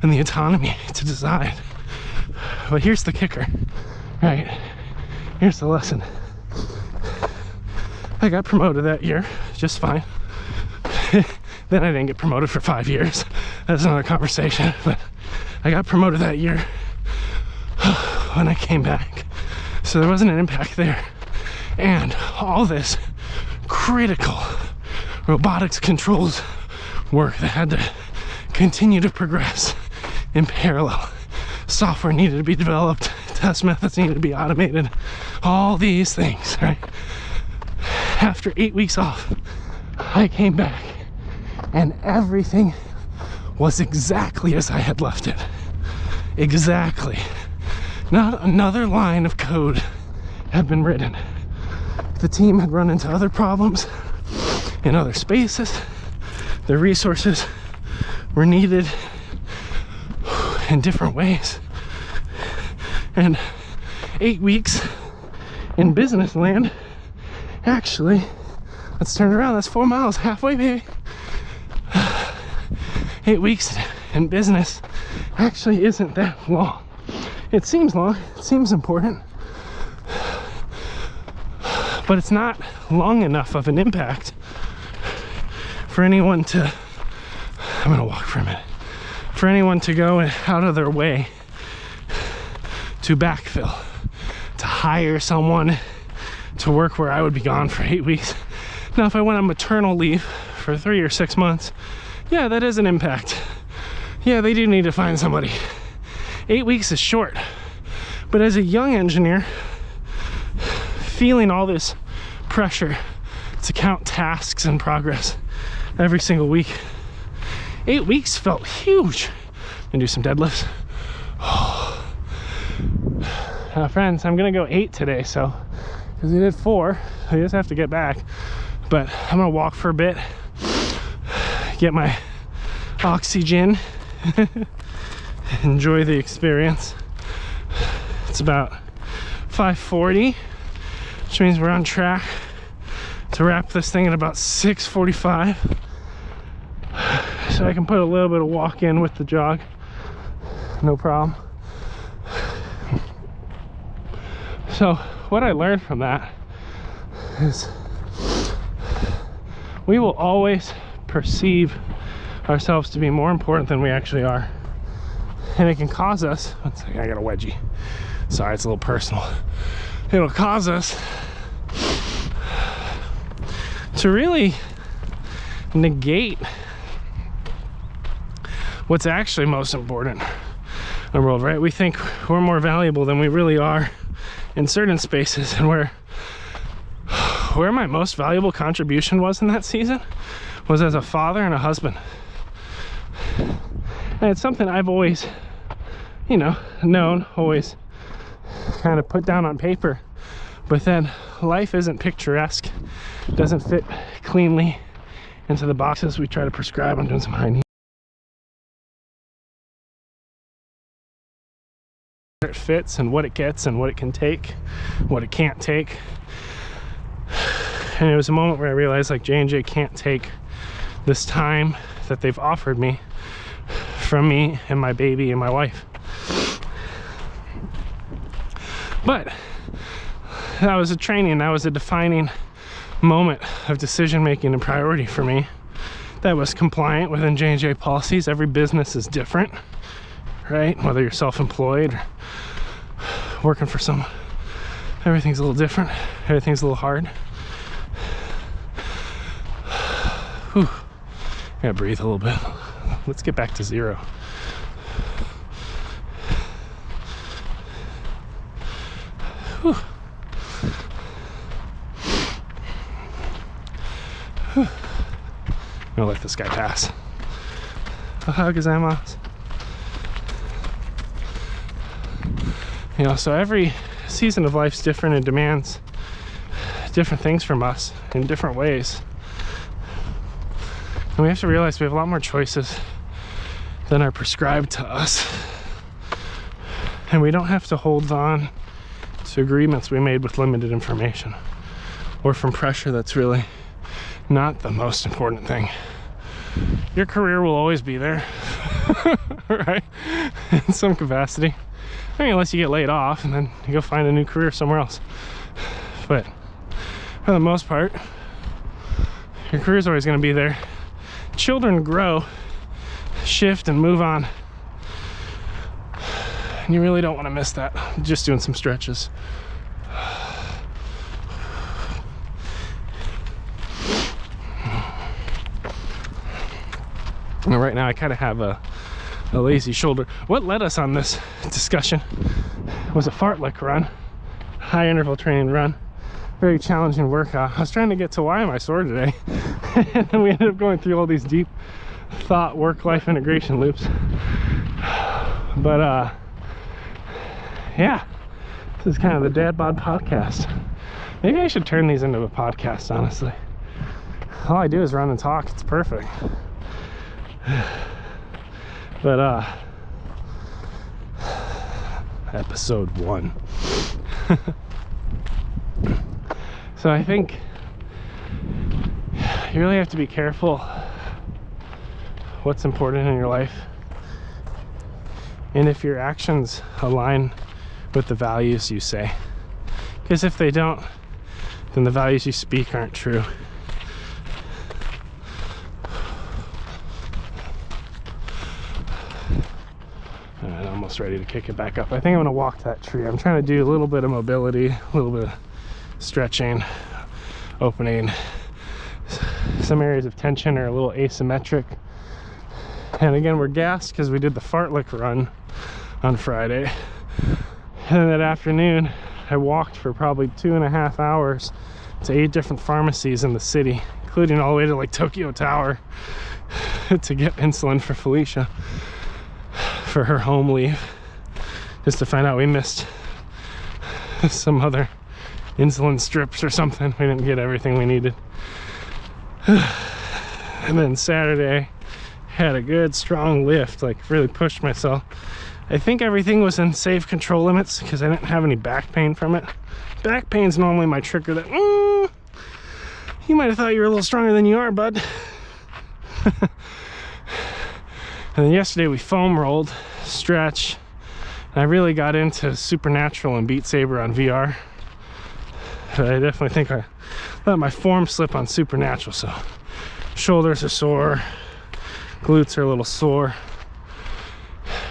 and the autonomy to decide. But here's the kicker, right? Here's the lesson. I got promoted that year, just fine. Then I didn't get promoted for 5 years. That's another conversation, but I got promoted that year when I came back. So there wasn't an impact there. And all this critical robotics controls work that had to continue to progress in parallel. Software needed to be developed, test methods needed to be automated, all these things, right? After 8 weeks off, I came back and everything was exactly as I had left it. Exactly. Not another line of code had been written. The team had run into other problems in other spaces. The resources were needed in different ways. And 8 weeks in business land, actually, let's turn it around, that's 4 miles, halfway maybe. 8 weeks in business actually isn't that long. It seems long, it seems important, but it's not long enough of an impact for anyone to, I'm gonna walk for a minute, for anyone to go out of their way to backfill, to hire someone to work where I would be gone for 8 weeks. Now, if I went on maternal leave for 3 or 6 months, yeah, that is an impact. Yeah, they do need to find somebody. 8 weeks is short. But as a young engineer, feeling all this pressure to count tasks and progress every single week, 8 weeks felt huge. And do some deadlifts. Friends, I'm gonna go 8 today, so, because we did 4, I just have to get back. But I'm gonna walk for a bit, get my oxygen, enjoy the experience. It's about 5:40, which means we're on track to wrap this thing at about 6:45, so I can put a little bit of walk in with the jog, no problem. So what I learned from that is we will always perceive ourselves to be more important than we actually are. And it can cause us, one second, I got a wedgie. Sorry, it's a little personal. It'll cause us to really negate what's actually most important in the world, right? We think we're more valuable than we really are in certain spaces, and where my most valuable contribution was in that season was as a father and a husband. And it's something I've always, you know, known, always kind of put down on paper, but then life isn't picturesque, doesn't fit cleanly into the boxes we try to prescribe. I'm doing some high knee. It fits and what it gets and what it can take, what it can't take. And it was a moment where I realized, like, J&J can't take this time that they've offered me from me and my baby and my wife. But that was a training, that was a defining moment of decision making and priority for me that was compliant within J&J policies. Every business is different, right? Whether you're self-employed or working for someone, everything's a little different, everything's a little hard. Whew. I gotta breathe a little bit. Let's get back to zero. Whew. Whew. I'm gonna let this guy pass. Ohio gozaimasu. You know, so every season of life's different and demands different things from us in different ways. And we have to realize we have a lot more choices than are prescribed to us. And we don't have to hold on to agreements we made with limited information or from pressure that's really not the most important thing. Your career will always be there, right? In some capacity. I mean, unless you get laid off and then you go find a new career somewhere else. But for the most part, your career is always going to be there. Children grow, shift, and move on. And you really don't want to miss that. Just doing some stretches. And right now I kind of have a lazy shoulder. What led us on this discussion was a fartlek run, high interval training run, very challenging workout. I was trying to get to why am I sore today, and then we ended up going through all these deep thought work-life integration loops. But yeah, this is kind of the DadBod podcast. Maybe I should turn these into a podcast, honestly. All I do is run and talk. It's perfect. But episode 1. So I think you really have to be careful what's important in your life, and if your actions align with the values you say, because if they don't, then the values you speak aren't true. I'm almost ready to kick it back up. I think I'm gonna walk that tree. I'm trying to do a little bit of mobility, a little bit of stretching, opening. Some areas of tension are a little asymmetric. And again, we're gassed because we did the fartlek run on Friday. And then that afternoon, I walked for probably 2.5 hours to 8 different pharmacies in the city, including all the way to like Tokyo Tower to get insulin for Felicia for her home leave, just to find out we missed some other insulin strips or something. We didn't get everything we needed. And then Saturday had a good strong lift, like really pushed myself. I think everything was in safe control limits because I didn't have any back pain from it. Back pain's normally my trigger that you might have thought you were a little stronger than you are, bud. And then yesterday we foam rolled, stretch, and I really got into Supernatural and Beat Saber on VR. But I definitely think I let my form slip on Supernatural, so Shoulders are sore, glutes are a little sore,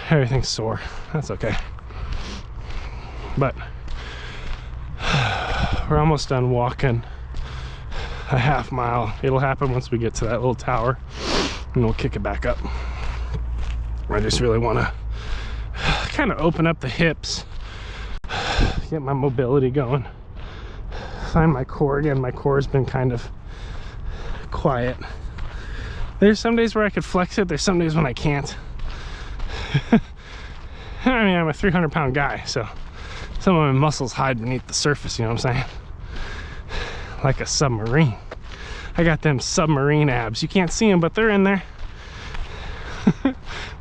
everything's sore. That's okay. But we're almost done walking a half mile. It'll happen once we get to that little tower, and we'll kick it back up. I just really want to kind of open up the hips, get my mobility going, find my core again. My core has been kind of quiet. There's some days where I could flex it, there's some days when I can't. I mean, I'm a 300-pound guy, so some of my muscles hide beneath the surface, you know what I'm saying? Like a submarine. I got them submarine abs. You can't see them, but they're in there.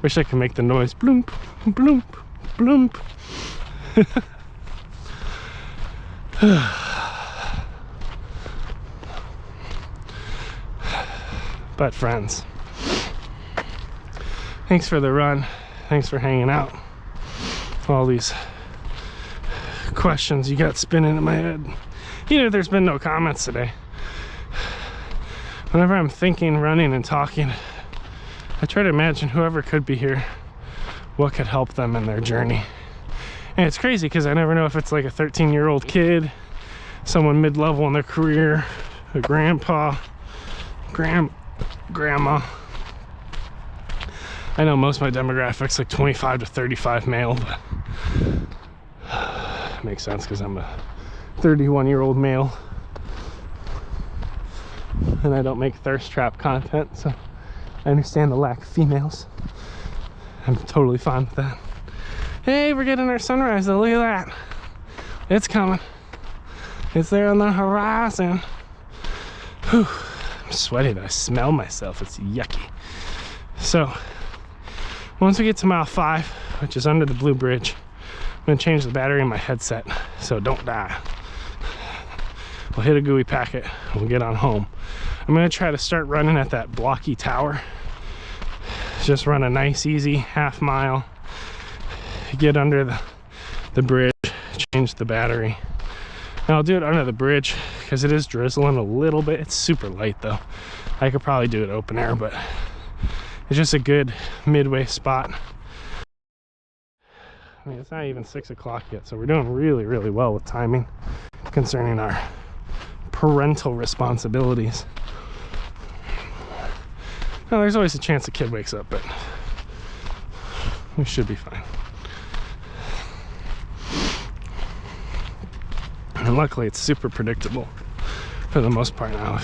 Wish I could make the noise bloomp, bloomp, bloomp. But friends, thanks for the run. Thanks for hanging out. All these questions you got spinning in my head. Even if there's been no comments today, whenever I'm thinking, running, and talking, I try to imagine whoever could be here, what could help them in their journey. And it's crazy because I never know if it's like a 13-year-old kid, someone mid-level in their career, a grandpa, grandma. I know most of my demographics like 25 to 35 male, but makes sense because I'm a 31-year-old male and I don't make thirst trap content, so I understand the lack of females. I'm totally fine with that. Hey, we're getting our sunrise though. Look at that. It's coming. It's there on the horizon. Whew. I'm sweaty. I smell myself. It's yucky. So once we get to mile 5, which is under the blue bridge, I'm gonna change the battery in my headset so don't die. We'll hit a gooey packet and we'll get on home. I'm gonna try to start running at that blocky tower. Just run a nice easy half mile, get under the bridge, change the battery. Now I'll do it under the bridge because it is drizzling a little bit. It's super light though. I could probably do it open air, but it's just a good midway spot. I mean, it's not even 6 o'clock yet, so we're doing really, really well with timing concerning our parental responsibilities. Now, there's always a chance the kid wakes up, but we should be fine. And luckily, it's super predictable for the most part now.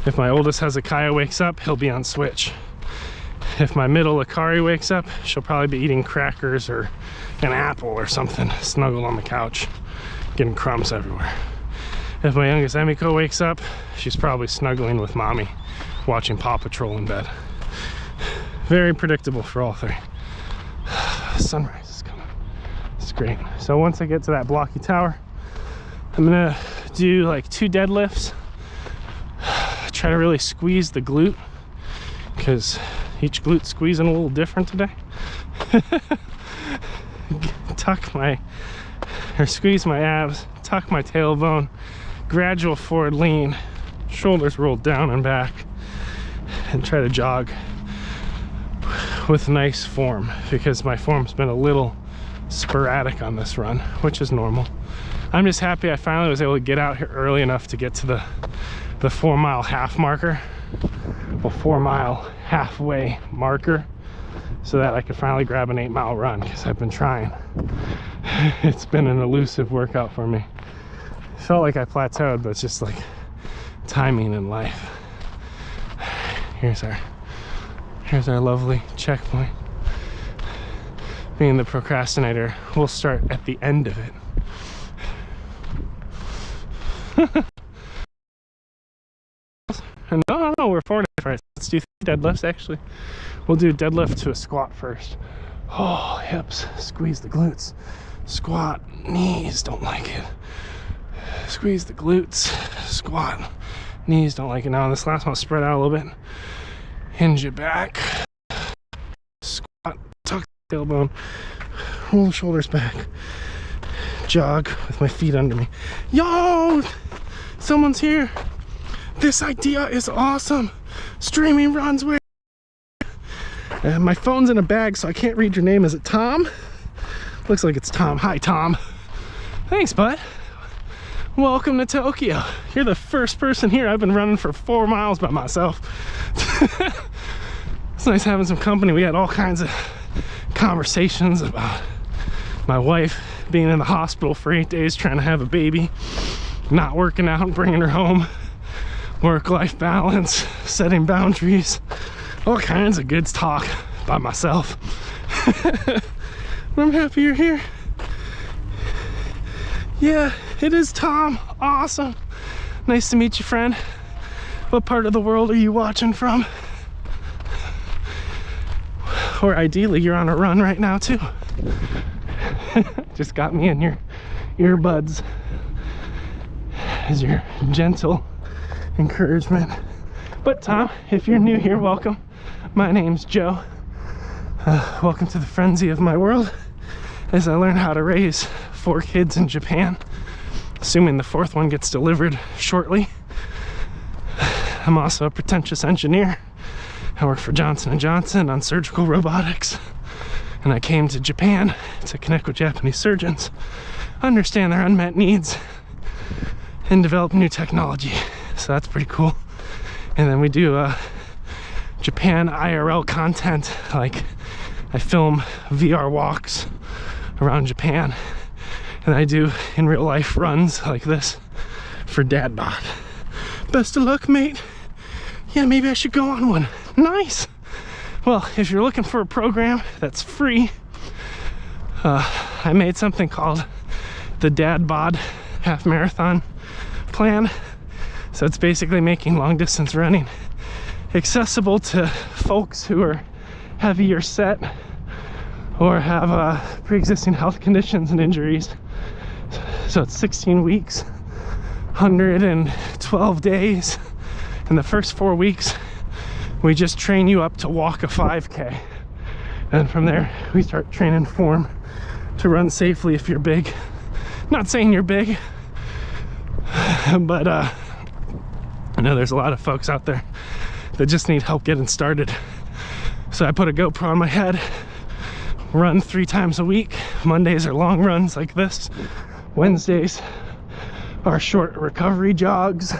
If my oldest Hezekiah wakes up, he'll be on switch. If my middle Akari wakes up, she'll probably be eating crackers or an apple or something, snuggled on the couch, getting crumbs everywhere. If my youngest Emiko wakes up, she's probably snuggling with mommy, watching Paw Patrol in bed. Very predictable for all three. Sunrise is coming. It's great. So once I get to that blocky tower, I'm gonna do like 2 deadlifts. Try to really squeeze the glute because each glute's squeezing a little different today. Squeeze my abs, tuck my tailbone, gradual forward lean, shoulders rolled down and back, and try to jog with nice form because my form's been a little sporadic on this run, which is normal. I'm just happy I finally was able to get out here early enough to get to the 4 mile half marker, well, 4 mile halfway marker, so that I could finally grab an 8 mile run because I've been trying. It's been an elusive workout for me. Felt like I plateaued, but it's just like timing in life. Here's our lovely checkpoint. Being the procrastinator, we'll start at the end of it. No, we're 4 right. Let's do 3 deadlifts actually. We'll do deadlift to a squat first. Oh, hips, squeeze the glutes. Squat, knees don't like it. Squeeze the glutes, squat, knees don't like it. Now this last one, spread out a little bit. Hinge it back. Squat, tuck the tailbone, roll the shoulders back. Jog with my feet under me. Yo, someone's here. This idea is awesome. Streaming runs where my phone's in a bag, so I can't read your name. Is it Tom? Looks like it's Tom. Hi, Tom. Thanks, bud. Welcome to Tokyo. You're the first person here. I've been running for 4 miles by myself. It's nice having some company. We had all kinds of conversations about my wife being in the hospital for 8 days trying to have a baby, not working out and bringing her home, work-life balance, setting boundaries, all kinds of good talk by myself. I'm happy you're here. Yeah, it is Tom. Awesome. Nice to meet you, friend. What part of the world are you watching from? Or ideally, you're on a run right now too. Just got me in your earbuds as your gentle encouragement. But Tom, if you're new here, welcome. My name's Joe. Welcome to the frenzy of my world as I learn how to raise 4 kids in Japan, assuming the 4th one gets delivered shortly. I'm also a pretentious engineer. I work for Johnson & Johnson on surgical robotics, and I came to Japan to connect with Japanese surgeons, understand their unmet needs, and develop new technology. So that's pretty cool. And then we do Japan IRL content, like I film VR walks around Japan, and I do in real life runs like this for DadBod. Best of luck, mate. Yeah, maybe I should go on one. Nice. Well, if you're looking for a program that's free, I made something called the DadBod half marathon plan. So it's basically making long distance running accessible to folks who are heavier set or have pre-existing health conditions and injuries. So it's 16 weeks, 112 days. In the first 4 weeks, we just train you up to walk a 5K. And from there, we start training form to run safely if you're big. Not saying you're big, but I know there's a lot of folks out there that just need help getting started. So I put a GoPro on my head, run 3 times a week. Mondays are long runs like this. Wednesdays are short recovery jogs.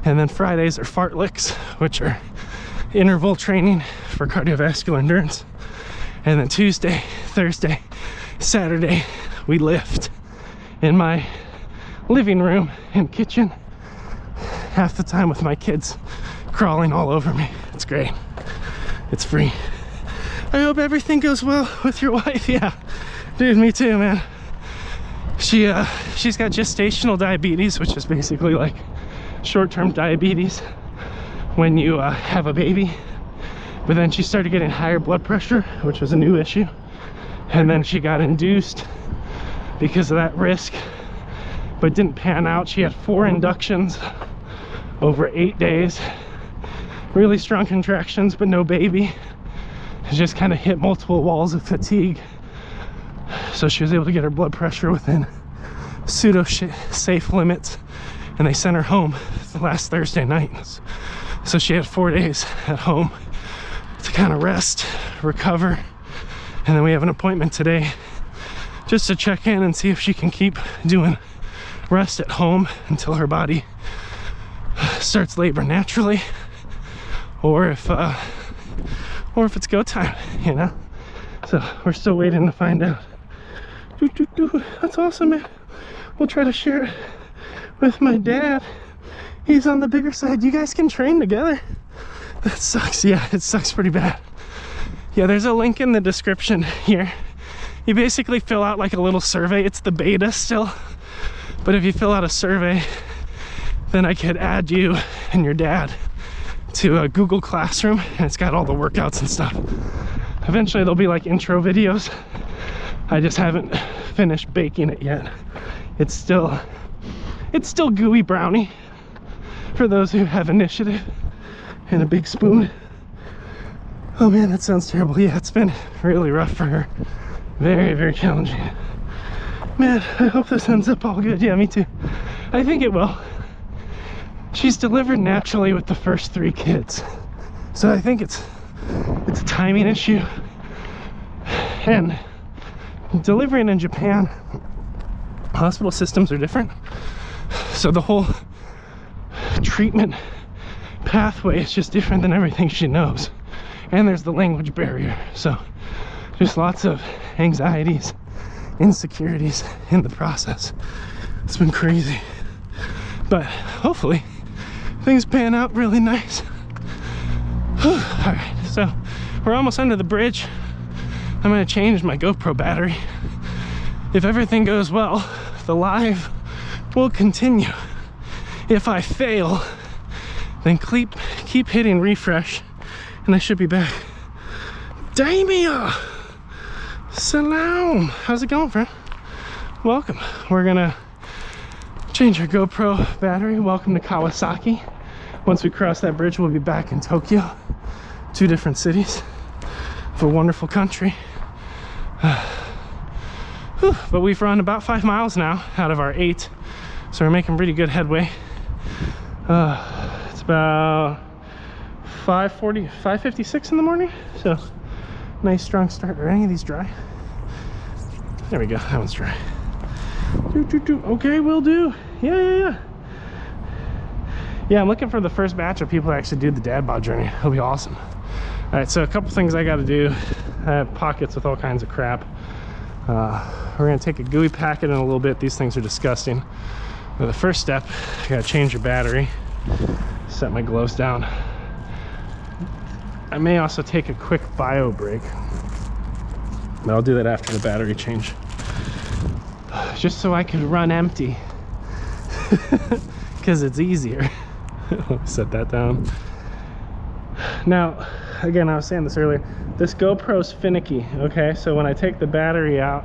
And then Fridays are fartleks, which are interval training for cardiovascular endurance. And then Tuesday, Thursday, Saturday, we lift in my living room and kitchen, half the time with my kids crawling all over me. It's great. It's free. I hope everything goes well with your wife. Yeah, dude, me too, man. She's got gestational diabetes, which is basically like short-term diabetes when you have a baby. But then she started getting higher blood pressure, which was a new issue. And then she got induced because of that risk, but didn't pan out. She had 4 inductions over 8 days. Really strong contractions, but no baby. She just kind of hit multiple walls of fatigue. So she was able to get her blood pressure within pseudo-safe limits. And they sent her home last Thursday night. So she had 4 days at home to kind of rest, recover. And then we have an appointment today just to check in and see if she can keep doing rest at home until her body starts labor naturally, or if it's go time, you know. So we're still waiting to find out. That's awesome, man. We'll try to share it with my dad. He's on the bigger side. You guys can train together. That sucks. Yeah, it sucks pretty bad. Yeah, there's a link in the description here. You basically fill out like a little survey. It's the beta still, but if you fill out a survey, then I could add you and your dad to a Google Classroom, and it's got all the workouts and stuff. Eventually there'll be like intro videos. I just haven't finished baking it yet. It's still gooey brownie for those who have initiative and a big spoon. Oh man, that sounds terrible. Yeah, it's been really rough for her. Very, very challenging. Man, I hope this ends up all good. Yeah, me too. I think it will. she's delivered naturally with the first 3 kids. So I think it's a timing issue. And delivering in Japan, hospital systems are different. So the whole treatment pathway is just different than everything she knows. And there's the language barrier. So just lots of anxieties, insecurities in the process. It's been crazy. But hopefully things pan out really nice. Whew. All right, so we're almost under the bridge. I'm gonna change my GoPro battery. If everything goes well, the live will continue. If I fail, then keep hitting refresh and I should be back. Damia! Salam! How's it going, friend? Welcome. We're gonna change our GoPro battery. Welcome to Kawasaki. Once we cross that bridge, we'll be back in Tokyo. 2 different cities of a wonderful country. But we've run about 5 miles now out of our 8, so we're making pretty good headway. It's about 5:56 in the morning, so nice strong start. Are any of these dry? There we go, that one's dry. Okay, will do. Yeah, I'm looking for the first batch of people who actually do the DadBod journey. It'll be awesome. All right, so a couple things I got to do. I have pockets with all kinds of crap. We're gonna take a gooey packet in a little bit. These things are disgusting. But the first step, I gotta change your battery. Set my gloves down. I may also take a quick bio break, but I'll do that after the battery change. Just so I can run empty. Because it's easier. Let me set that down. Now, again, I was saying this earlier, this GoPro's finicky, okay? So when I take the battery out,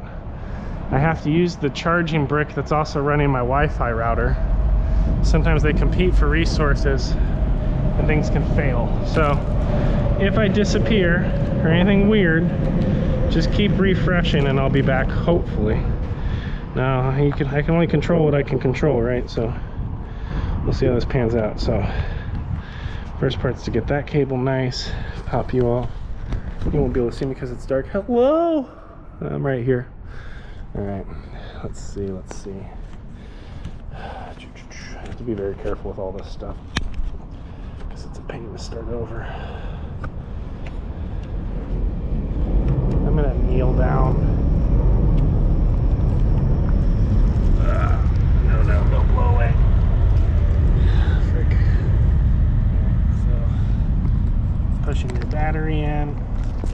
I have to use the charging brick that's also running my Wi-Fi router. Sometimes they compete for resources and things can fail. So if I disappear or anything weird, just keep refreshing and I'll be back, hopefully. Now, I can only control what I can control, right? So we'll see how this pans out. So first part's to get that cable nice, pop you off. You won't be able to see me because it's dark. Hello! I'm right here. All right, let's see. I have to be very careful with all this stuff because it's a pain to start over. I'm gonna kneel down. No, don't blow away. Frick. So, pushing your battery in.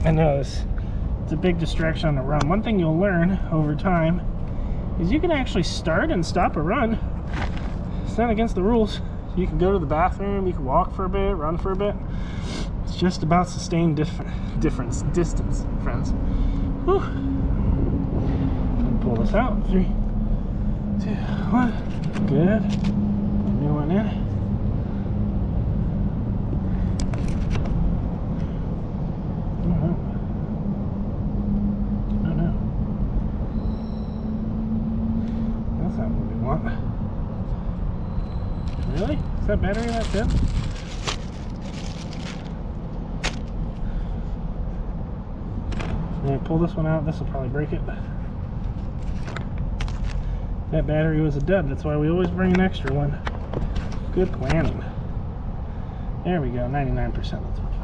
I know it's a big distraction on the run. One thing you'll learn over time is you can actually start and stop a run. It's not against the rules. You can go to the bathroom, you can walk for a bit, run for a bit. It's just about sustained distance, friends. Whew. Pull this out. 3, 2, 1. Good. New one in. That's not what we want. Really? Is that battery that good? Yeah, pull this one out. This will probably break it. That battery was a dud. That's why we always bring an extra one. Good planning. There we go. 99%. That's okay.